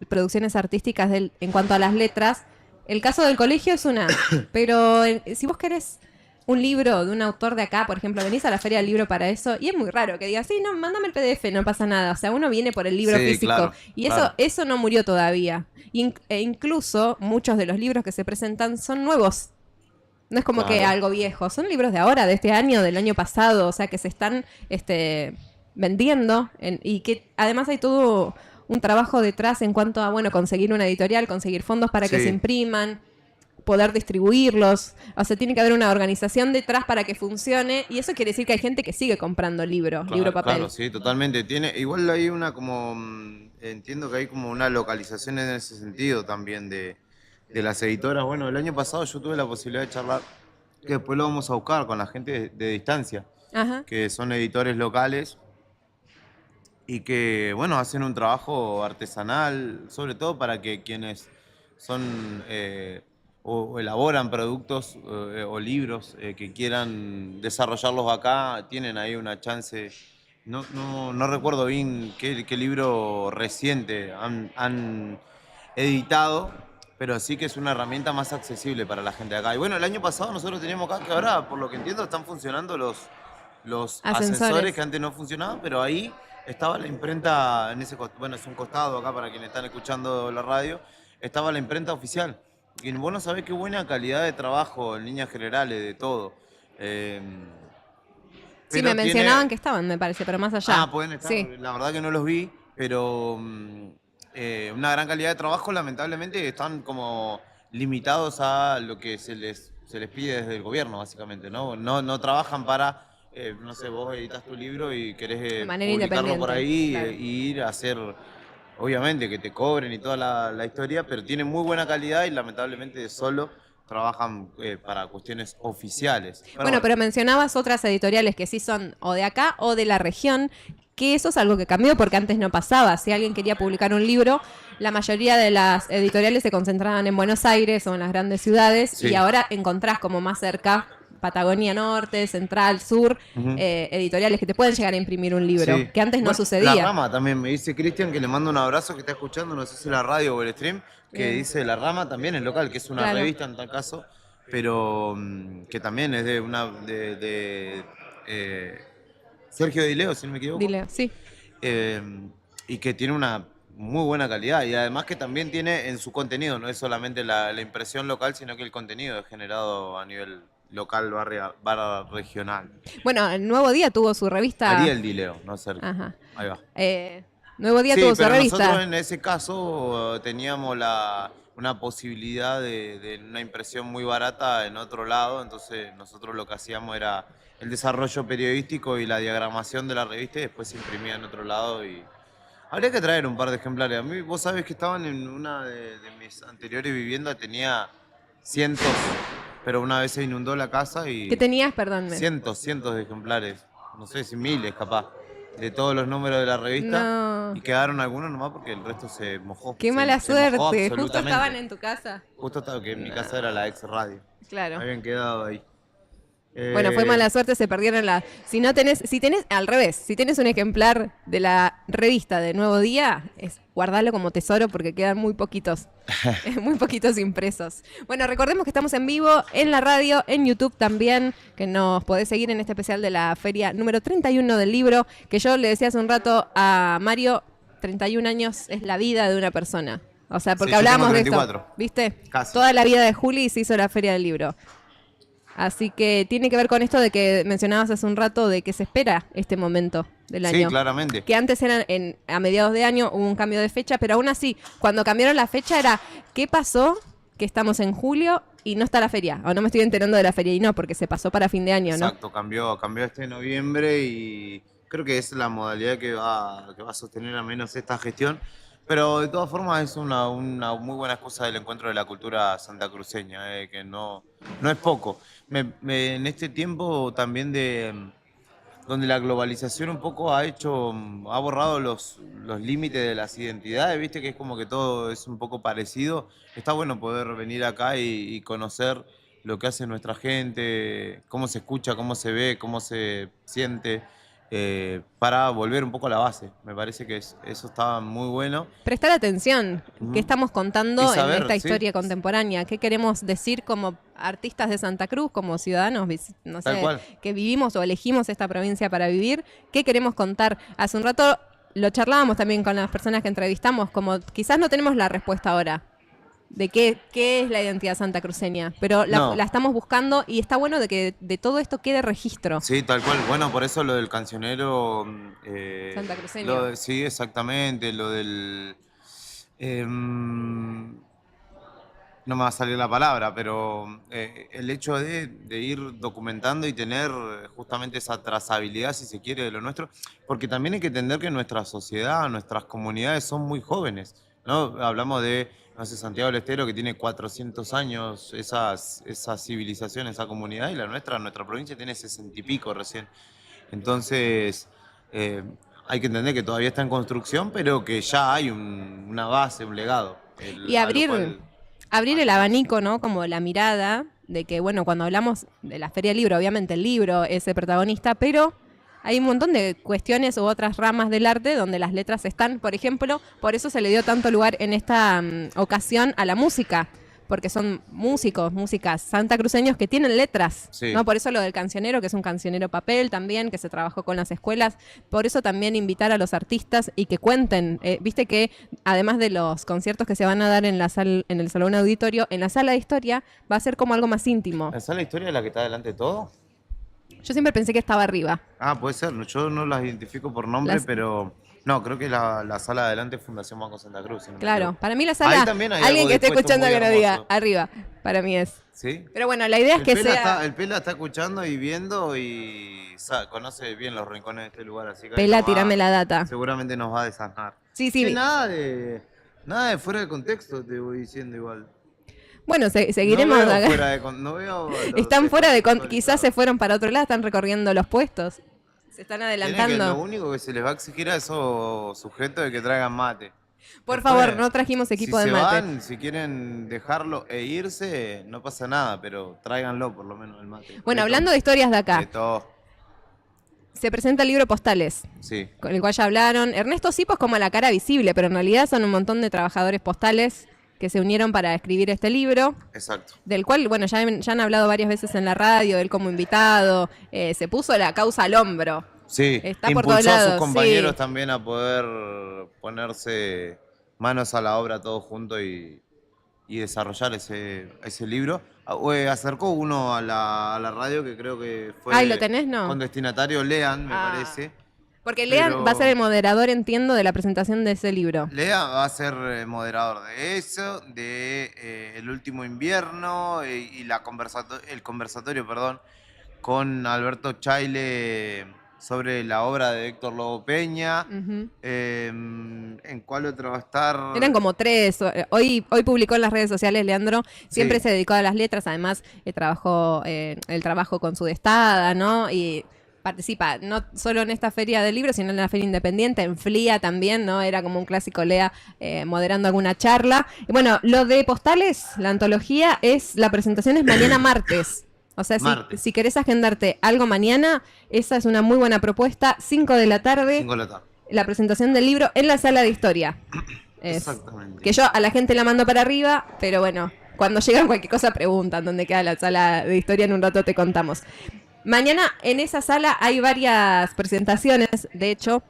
producciones artísticas en cuanto a las letras. El caso del colegio es una, pero si vos querés un libro de un autor de acá, por ejemplo, venís a la Feria del Libro para eso, y es muy raro que digas, sí, no, mándame el PDF, no pasa nada. O sea, uno viene por el libro Sí, físico. claro, Y eso, claro. eso no murió todavía. E incluso muchos de los libros que se presentan son nuevos. No es como que Claro. algo viejo. Son libros de ahora, de este año, del año pasado. O sea, que se están vendiendo. Y que además hay todo un trabajo detrás en cuanto a, bueno, conseguir una editorial, conseguir fondos para que Sí. se impriman, poder distribuirlos. O sea, tiene que haber una organización detrás para que funcione. Y eso quiere decir que hay gente que sigue comprando libro papel. Claro, sí, totalmente. Igual hay una como, entiendo que hay como una localización en ese sentido también de las editoras. Bueno, el año pasado yo tuve la posibilidad de charlar, que después lo vamos a buscar con la gente de Distancia, Ajá. que son editores locales y que, bueno, hacen un trabajo artesanal, sobre todo para que quienes son o elaboran productos o libros que quieran desarrollarlos acá, tienen ahí una chance. No recuerdo bien qué libro reciente han editado, pero sí que es una herramienta más accesible para la gente de acá. Y bueno, el año pasado nosotros teníamos acá, que ahora, por lo que entiendo, están funcionando los ascensores que antes no funcionaban, pero ahí estaba la imprenta, bueno, es un costado acá para quienes están escuchando la radio, estaba la imprenta oficial. Y vos no sabés qué buena calidad de trabajo en líneas generales, de todo. Sí, Pero me mencionaban que estaban, me parece, pero más allá. pueden estar, Sí. la verdad que no los vi, pero una gran calidad de trabajo, lamentablemente están como limitados a lo que se les se les pide desde el gobierno, básicamente, ¿no? No trabajan para, no sé, vos editas tu libro y querés De manera publicarlo por ahí independiente, claro. y ir a hacer, obviamente, que te cobren y toda la historia, pero tienen muy buena calidad y lamentablemente solo trabajan para cuestiones oficiales. Bueno, pero mencionabas otras editoriales que sí son o de acá o de la región, que eso es algo que cambió porque antes no pasaba. Si alguien quería publicar un libro, la mayoría de las editoriales se concentraban en Buenos Aires o en las grandes ciudades, Sí. y ahora encontrás como más cerca Patagonia Norte, Central, Sur, editoriales que te pueden llegar a imprimir un libro, Sí. que antes no Bueno, sucedía. La Rama también me dice Cristian, que le mando un abrazo, que está escuchando, no sé si la radio o el stream, que Bien. dice La Rama también, el local, que es una Claro. revista en tal caso, pero que también es de Sergio Dileo, si no me equivoco. Dile, sí. eh, y que tiene una muy buena calidad y además que también tiene en su contenido, no es solamente la impresión local, sino que el contenido es generado a nivel local, barra regional. Bueno, el Nuevo Día tuvo su revista. Ariel Dileo, no Sergio. Ajá. Ahí va. Nuevo Día Sí, tuvo su pero revista. nosotros en ese caso teníamos una posibilidad de una impresión muy barata en otro lado, entonces nosotros lo que hacíamos era el desarrollo periodístico y la diagramación de la revista y después se imprimía en otro lado y habría que traer un par de ejemplares. A mí, vos sabés que estaban en una de mis anteriores viviendas, tenía cientos, pero una vez se inundó la casa y ¿Qué tenías? Perdón. cientos de ejemplares, no sé si miles capaz, de todos los números de la revista. No. Y quedaron algunos nomás porque el resto se mojó. Qué Se- mala se mojó suerte. Justo absolutamente. estaban en tu casa. Justo estaba, que en mi casa era la ex radio. Claro. Habían quedado ahí. Bueno, fue mala suerte, se perdieron la. Si tenés, al revés, si tenés un ejemplar de la revista de Nuevo Día, guardalo como tesoro porque quedan muy poquitos impresos. Bueno, recordemos que estamos en vivo en la radio, en YouTube también, que nos podés seguir en este especial de la feria número 31 del libro, que yo le decía hace un rato a Mario, 31 años es la vida de una persona. O sea, porque Sí, yo tengo hablábamos de 34. esto, ¿viste? Casi. Toda la vida de Juli se hizo la feria del libro. Así que tiene que ver con esto de que mencionabas hace un rato de que se espera este momento del Sí, año. claramente. Que antes eran a mediados de año, hubo un cambio de fecha, pero aún así, cuando cambiaron la fecha era, ¿qué pasó? Que estamos en julio y no está la feria, o no me estoy enterando de la feria, y no, porque se pasó para fin de año, ¿no? Exacto, cambió este noviembre y creo que es la modalidad que va a sostener al menos esta gestión. Pero de todas formas es una muy buena excusa del encuentro de la cultura santacruceña, que no es poco. En este tiempo también donde la globalización un poco ha borrado los límites de las identidades, viste que es como que todo es un poco parecido. Está bueno poder venir acá y conocer lo que hace nuestra gente, cómo se escucha, cómo se ve, cómo se siente, para volver un poco a la base. Me parece que eso está muy bueno. Prestar atención, Ujú. qué estamos contando Y saber, en esta sí. historia contemporánea, qué queremos decir como artistas de Santa Cruz, como ciudadanos, no Tal sé, cual. que vivimos o elegimos esta provincia para vivir, qué queremos contar. Hace un rato lo charlábamos también con las personas que entrevistamos, como quizás no tenemos la respuesta ahora de qué es la identidad santacruceña, pero No. la estamos buscando y está bueno de que de todo esto quede registro. Sí, tal cual. Bueno, por eso lo del cancionero. Santacruceño. Sí, exactamente. Lo del. No me va a salir la palabra, pero el hecho de ir documentando y tener justamente esa trazabilidad, si se quiere, de lo nuestro, porque también hay que entender que nuestra sociedad, nuestras comunidades son muy jóvenes, ¿no? Hablamos de, no sé, Santiago del Estero, que tiene 400 años, esa civilización, esa comunidad, y nuestra provincia tiene 60 y pico recién. Entonces, hay que entender que todavía está en construcción, pero que ya hay una base, un legado. Y abrir el abanico, ¿no? Como la mirada de que, bueno, cuando hablamos de la Feria del Libro, obviamente el libro es el protagonista, pero hay un montón de cuestiones u otras ramas del arte donde las letras están, por ejemplo, por eso se le dio tanto lugar en esta ocasión a la música, porque son músicas santacruceños que tienen letras, Sí. ¿no? Por eso lo del cancionero, que es un cancionero papel también, que se trabajó con las escuelas, por eso también invitar a los artistas y que cuenten, viste que además de los conciertos que se van a dar en el Salón Auditorio, en la Sala de Historia va a ser como algo más íntimo. ¿Esa es la historia de la que está delante de todo? Yo siempre pensé que estaba arriba. Ah, puede ser. Yo no las identifico por nombre, Las- pero... No, creo que la sala de adelante es Fundación Banco Santa Cruz. Si no me Claro, equivoco. para mí la Ahí sala, también hay alguien algo que esté dispuesto escuchando muy que no diga hermoso. arriba, para mí es. ¿Sí? Pero bueno, la idea es que sea... El Pela está escuchando y viendo y conoce bien los rincones de este lugar, así que ahí Pela, nos va- tirame la data. seguramente nos va a desanar. Sí, sí. Che, nada de fuera de contexto te voy diciendo igual. Bueno, seguiremos no veo acá. fuera de no veo los Están fuera de... textos Quizás se fueron para otro lado, están recorriendo los puestos. Se están Tiene que, adelantando. lo único que se les va a exigir a esos sujetos es que traigan mate. Por Después, favor, no trajimos equipo si de se mate. van, si quieren dejarlo e irse, no pasa nada, pero tráiganlo por lo menos el mate. Bueno, hablando de historias de De acá, todo, se presenta el libro Postales, sí. con el cual ya hablaron. Ernesto Sipo es como la cara visible, pero en realidad son un montón de trabajadores postales que se unieron para escribir este libro, Exacto. del cual, bueno, ya han hablado varias veces en la radio, él como invitado, se puso la causa al hombro. Sí, Está por impulsó todos a lados, sus compañeros sí. también a poder ponerse manos a la obra todos juntos y desarrollar ese libro. Acercó uno a la radio que creo que fue Ay, ¿lo tenés, no? con destinatario Lean, me Ah. parece. Porque Lean Pero- va a ser el moderador, entiendo, de la presentación de ese libro. Lea va a ser moderador de eso, de El último invierno y el conversatorio, perdón, con Alberto Chaile sobre la obra de Héctor Lobo Peña. Ujú. ¿En cuál otro va a estar? Eran como 3. Hoy publicó en las redes sociales, Leandro. Siempre Sí. se dedicó a las letras. Además, trabajó el trabajo con Sudestada, ¿no? Y participa no solo en esta feria del libro, sino en la feria independiente, en FLIA también, ¿no? Era como un clásico Lea moderando alguna charla. Y bueno, lo de Postales, la antología, la presentación es mañana martes. O sea, Martes. si querés agendarte algo mañana, esa es una muy buena propuesta. 5 de la tarde. 5 de la tarde. La presentación del libro en la sala de historia. Exactamente. Que yo a la gente la mando para arriba, pero bueno, cuando llegan cualquier cosa preguntan dónde queda la sala de historia, en un rato te contamos. Mañana en esa sala hay varias presentaciones, de hecho,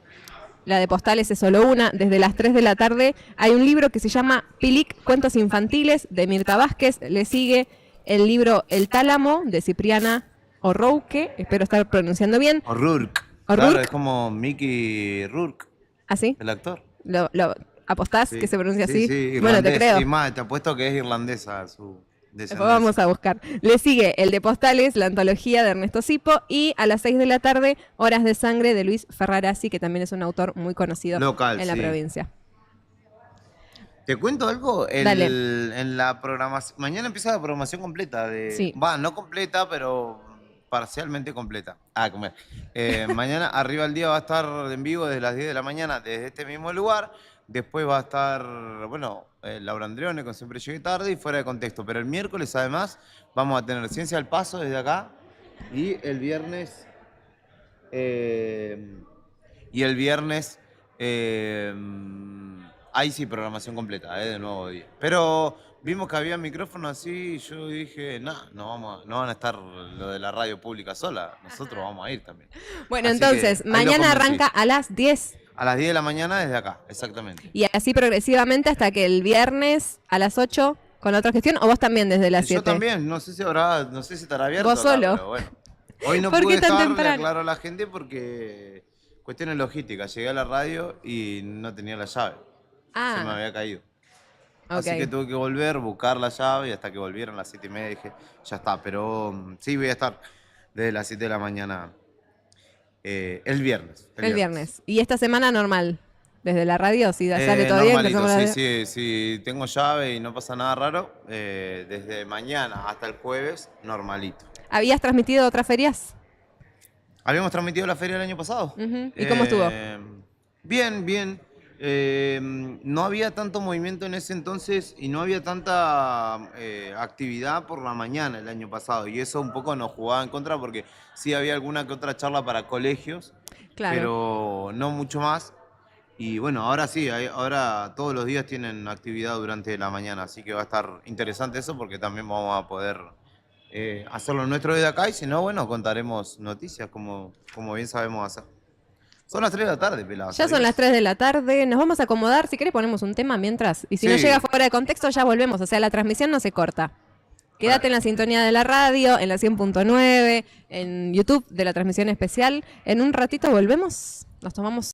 la de Postales es solo una, desde las 3 de la tarde hay un libro que se llama Pilic, Cuentos Infantiles, de Mirta Vázquez, le sigue el libro El Tálamo, de Cipriana O'Rourke, espero estar pronunciando bien. O'Rourke. O'Rourke. Claro, es como Mickey Rourke, ¿Así? el actor. ¿Lo apostás Sí. que se pronuncia Sí, así? sí, Bueno, te irlandés. creo. Y más, te apuesto que es irlandesa su Después descendencia. vamos a buscar. Le sigue el de Postales, la antología de Ernesto Sipo, y a las 6 de la tarde, Horas de Sangre de Luis Ferrarazzi, que también es un autor muy conocido Local, en la sí. provincia. ¿Te cuento algo? Dale. En la programación. Mañana empieza la programación completa de. Sí. No completa, pero parcialmente completa. Comer. Mañana Arriba el Día va a estar en vivo desde las 10 de la mañana, desde este mismo lugar. Después va a estar, bueno, Laura Andreone con Siempre Llegué Tarde y Fuera de Contexto. Pero el miércoles, además, vamos a tener Ciencia al Paso desde acá. Y el viernes. Ahí sí, programación completa, de nuevo día. Pero vimos que había micrófono así y yo dije, no van a estar lo de la radio pública sola, nosotros vamos a ir también. Bueno, Así que entonces, ahí lo mañana convencí. arranca a las 10 A las 10 de la mañana desde acá, exactamente. y así progresivamente hasta que el viernes a las 8 con otra gestión, o vos también desde las 7. Yo también, no sé si estará abierto. Vos acá, solo. pero bueno. Hoy no ¿Por pude qué tan estar, temprano? le aclaro a la gente porque cuestiones logísticas. Llegué a la radio y no tenía la llave. Se me había caído. Así que tuve que volver, buscar la llave y hasta que volvieron a las 7:30 dije, ya está. Pero sí voy a estar desde las 7 de la mañana el viernes. El viernes. Y esta semana normal, desde la radio, si sale todo bien. Normalito, empezamos la- sí, tengo llave y no pasa nada raro, desde mañana hasta el jueves, normalito. ¿Habías transmitido otras ferias? Habíamos transmitido la feria el año pasado. Ujú. ¿Y cómo estuvo? Bien. No había tanto movimiento en ese entonces y no había tanta actividad por la mañana el año pasado. Y eso un poco nos jugaba en contra porque sí había alguna que otra charla para colegios, Claro. pero no mucho más. Y bueno, ahora sí, ahora todos los días tienen actividad durante la mañana, así que va a estar interesante eso porque también vamos a poder hacerlo nuestro desde acá y si no, bueno, contaremos noticias como bien sabemos hacer. Son las 3 de la tarde, pelado. Ya son las 3 de la tarde, nos vamos a acomodar, si querés ponemos un tema mientras, y si no Sí. llega fuera de contexto ya volvemos, o sea, la transmisión no se corta. Quédate en la sintonía de la radio, en la 100.9, en YouTube de la transmisión especial. En un ratito volvemos, nos tomamos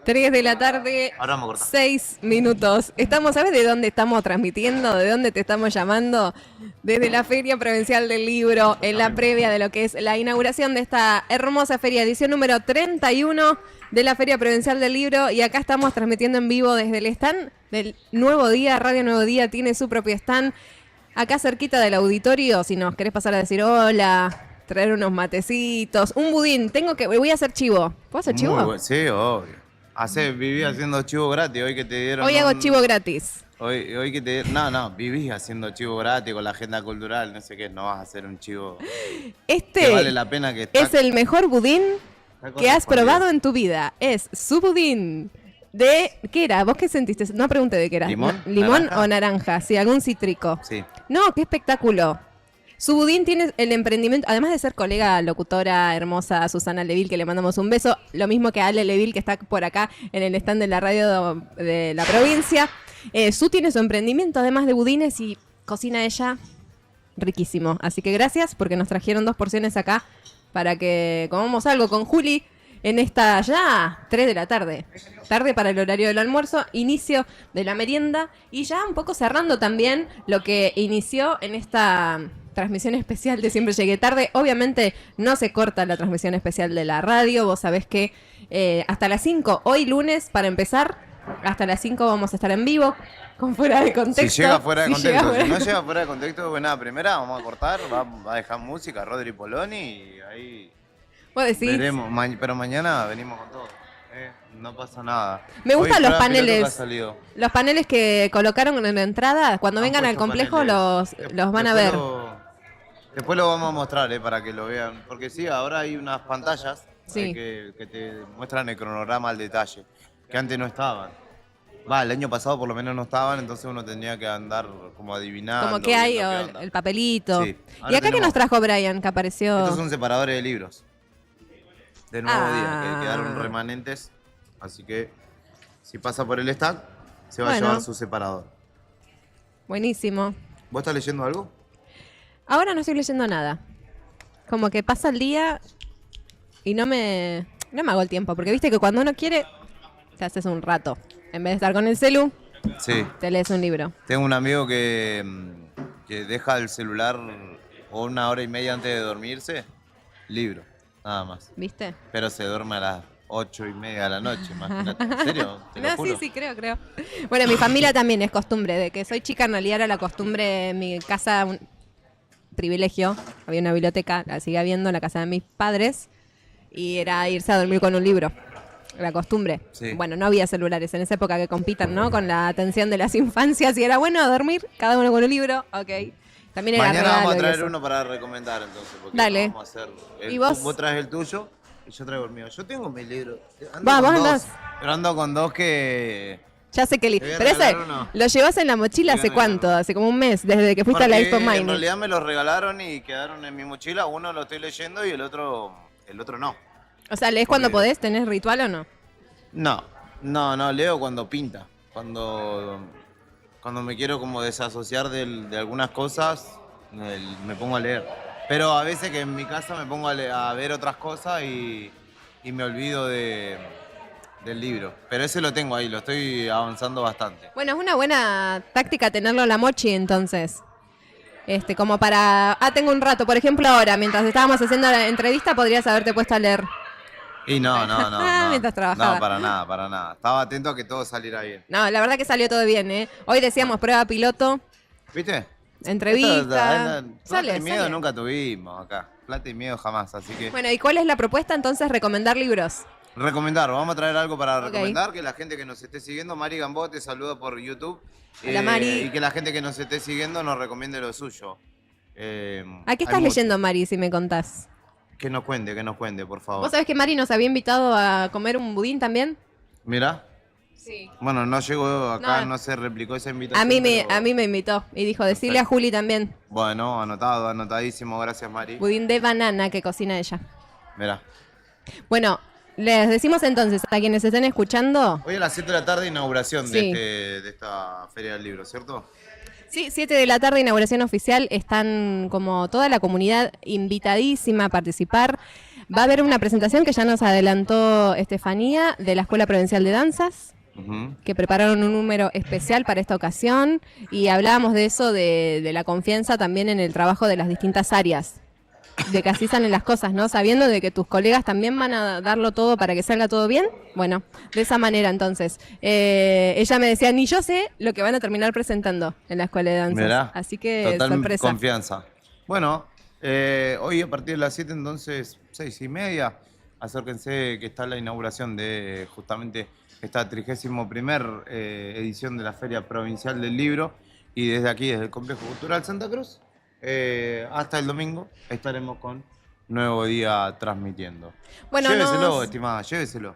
3 de la tarde, Ahora vamos a cortar. 6 minutos. ¿Sabes de dónde estamos transmitiendo? ¿De dónde te estamos llamando? Desde la Feria Provincial del Libro, en la previa de lo que es la inauguración de esta hermosa feria, edición número 31 de la Feria Provincial del Libro. Y acá estamos transmitiendo en vivo desde el stand del Nuevo Día. Radio Nuevo Día tiene su propio stand. Acá cerquita del auditorio, si nos querés pasar a decir hola, traer unos matecitos, un budín. Voy a hacer chivo. ¿Puedo hacer chivo? Sí, obvio. Viví haciendo chivo gratis, hoy que te dieron. Hoy hago chivo gratis. Hoy que te dieron. No, vivís haciendo chivo gratis con la agenda cultural, no sé qué, no vas a hacer un chivo. Que vale la pena que es el mejor budín que has probado en tu vida. Es su budín de. ¿Qué era? ¿Vos qué sentiste? No pregunté de qué era. ¿Limón? ¿Limón ¿Naranja? o naranja? Sí, algún cítrico. Sí. No, qué espectáculo. Su budín tiene el emprendimiento, además de ser colega locutora hermosa Susana Leville, que le mandamos un beso, lo mismo que a Ale Leville, que está por acá en el stand de la radio de la provincia. Su tiene su emprendimiento, además de budines, y cocina ella riquísimo. Así que gracias, porque nos trajeron 2 porciones acá para que comamos algo con Juli en esta ya 3 de la tarde. Tarde para el horario del almuerzo, inicio de la merienda y ya un poco cerrando también lo que inició en esta transmisión especial de Siempre Llegué Tarde. Obviamente no se corta la transmisión especial de la radio. Vos sabés que hasta las 5, hoy lunes, para empezar, hasta las 5 vamos a estar en vivo, con fuera de contexto. Si llega fuera de contexto, si no llega fuera de contexto, pues nada, primera vamos a cortar, va a dejar música, Rodri Poloni, y ahí ¿Vos decís? veremos. Pero mañana venimos con todo. No pasa nada. Me gustan los paneles. Los paneles que colocaron en la entrada. Cuando vengan al complejo los van a ver. Después lo vamos a mostrar, para que lo vean. Porque sí, ahora hay unas pantallas Sí. que te muestran el cronograma al detalle, que antes no estaban. El año pasado por lo menos no estaban, entonces uno tendría que andar como adivinando. Como que hay viendo qué el papelito. Sí. ¿Y acá qué nos trajo Brian, que apareció? Estos son separadores de libros. De Nuevo Día, que quedaron remanentes. Así que si pasa por el stack, se va a llevar su separador. Buenísimo. ¿Vos estás leyendo algo? Ahora no estoy leyendo nada. Como que pasa el día y no me hago el tiempo. Porque viste que cuando uno quiere, te haces un rato. En vez de estar con el celu, Sí. te lees un libro. Tengo un amigo que deja el celular 1 hora y media antes de dormirse. Libro, nada más. ¿Viste? Pero se duerme a las 8:30 de la noche, imagínate. ¿En serio? Te lo juro. Sí, creo. Bueno, mi familia también es costumbre. De que soy chica, en realidad era la costumbre en mi casa, un privilegio. Había una biblioteca, la sigue habiendo en la casa de mis padres. Y era irse a dormir con un libro. La costumbre. Sí. Bueno, no había celulares en esa época que compitan, ¿no? Con la atención de las infancias. Y era bueno dormir, cada uno con un libro. Ok. También era Mañana vamos a regalo y traer eso. uno para recomendar, entonces. Porque Dale. Vamos a hacer ¿Y vos? Vos traes el tuyo y yo traigo el mío. Yo tengo mi libro. Va, vos andás. Pero ando con 2 que... Ya sé que... Te voy a Pero ese, regalar uno. ¿lo llevas en la mochila Te voy hace a cuánto? regalar Hace como un mes, desde que fuiste a la Porque Expo en Mining. realidad me los regalaron y quedaron en mi mochila. Uno lo estoy leyendo y el otro no. O sea, ¿lees cuando Porque- podés? ¿Tenés ritual o no? No, leo cuando pinta. Cuando me quiero como desasociar de algunas cosas, me pongo a leer. Pero a veces que en mi casa me pongo a ver otras cosas y me olvido del libro. Pero ese lo tengo ahí, lo estoy avanzando bastante. Bueno, es una buena táctica tenerlo en la mochi, entonces. Como para... tengo un rato. Por ejemplo, ahora, mientras estábamos haciendo la entrevista, podrías haberte puesto a leer. Y no. Mientras trabajaba. No, para nada. Estaba atento a que todo saliera bien. No, la verdad que salió todo bien, ¿eh? Hoy decíamos prueba piloto, ¿Viste? entrevista. Plata y miedo sale. nunca tuvimos acá. Plata y miedo jamás, así que... Bueno, ¿y cuál es la propuesta entonces? Recomendar libros. Recomendar, vamos a traer algo para Ok. recomendar, que la gente que nos esté siguiendo, Mari Gamboa te saluda por YouTube. Hola, Mari. Y que la gente que nos esté siguiendo nos recomiende lo suyo. ¿A qué estás hay mucho. leyendo, Mari, si me contás? Que nos cuente, por favor. ¿Vos sabés que Mari nos había invitado a comer un budín también? Mira, Sí. bueno, no llegó acá, No. no se replicó esa invitación. A mí pero- me invitó y dijo, decirle a Perfecto. Juli también. Bueno, anotadísimo, gracias Mari. Budín de banana que cocina ella. Mira, Bueno, les decimos entonces a quienes estén escuchando. hoy a las 7 de la tarde inauguración Sí. de esta Feria del Libro, ¿cierto? Sí, 7 de la tarde, inauguración oficial. Están como toda la comunidad invitadísima a participar. Va a haber una presentación que ya nos adelantó Estefanía de la Escuela Provincial de Danzas, que prepararon un número especial para esta ocasión y hablábamos de eso, de la confianza también en el trabajo de las distintas áreas, de que así salen las cosas, ¿no? Sabiendo de que tus colegas también van a darlo todo para que salga todo bien. Bueno, de esa manera entonces. Ella me decía, ni yo sé lo que van a terminar presentando en la Escuela de Danzas. Mirá, Así que total sorpresa. confianza. Bueno, hoy a partir de las 7, entonces 6:30, acérquense que está la inauguración de justamente esta 31ª edición de la Feria Provincial del Libro, y desde aquí, desde el Complejo Cultural Santa Cruz, hasta el domingo estaremos con Nuevo Día transmitiendo. Bueno, lléveselo, estimada, lléveselo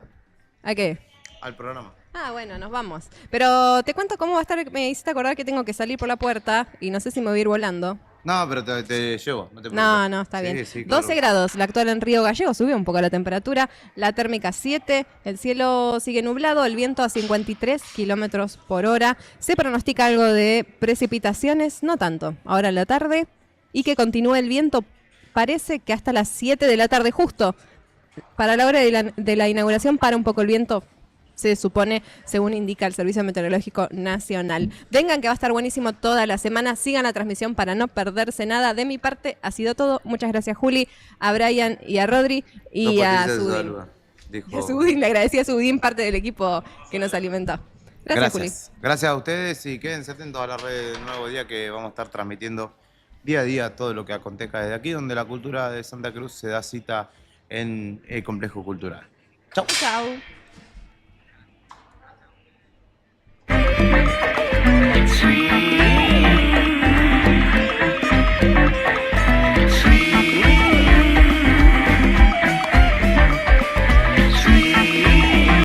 ¿A qué? al programa. Ah, bueno, nos vamos. Pero te cuento cómo va a estar. Me hiciste acordar que tengo que salir por la puerta y no sé si me voy a ir volando. No, pero te llevo, no te preocupes. No, está Sí, bien. sí, claro. 12 grados, la actual en Río Gallegos, subió un poco la temperatura, la térmica 7, el cielo sigue nublado, el viento a 53 kilómetros por hora. Se pronostica algo de precipitaciones, no tanto, ahora en la tarde, y que continúe el viento, parece que hasta las 7 de la tarde justo. Para la hora de la inauguración para un poco el viento, se supone, según indica el Servicio Meteorológico Nacional. Vengan, que va a estar buenísimo toda la semana. Sigan la transmisión para no perderse nada. De mi parte, ha sido todo. Muchas gracias, Juli, a Brian y a Rodri. Y a Sudin. Y a Sudin, le agradecí a Sudin, parte del equipo que nos alimentó. Gracias, Juli. Gracias a ustedes y quédense atentos a la red del Nuevo Día, que vamos a estar transmitiendo día a día todo lo que acontezca desde aquí, donde la cultura de Santa Cruz se da cita en el Complejo Cultural. Chau. Chau.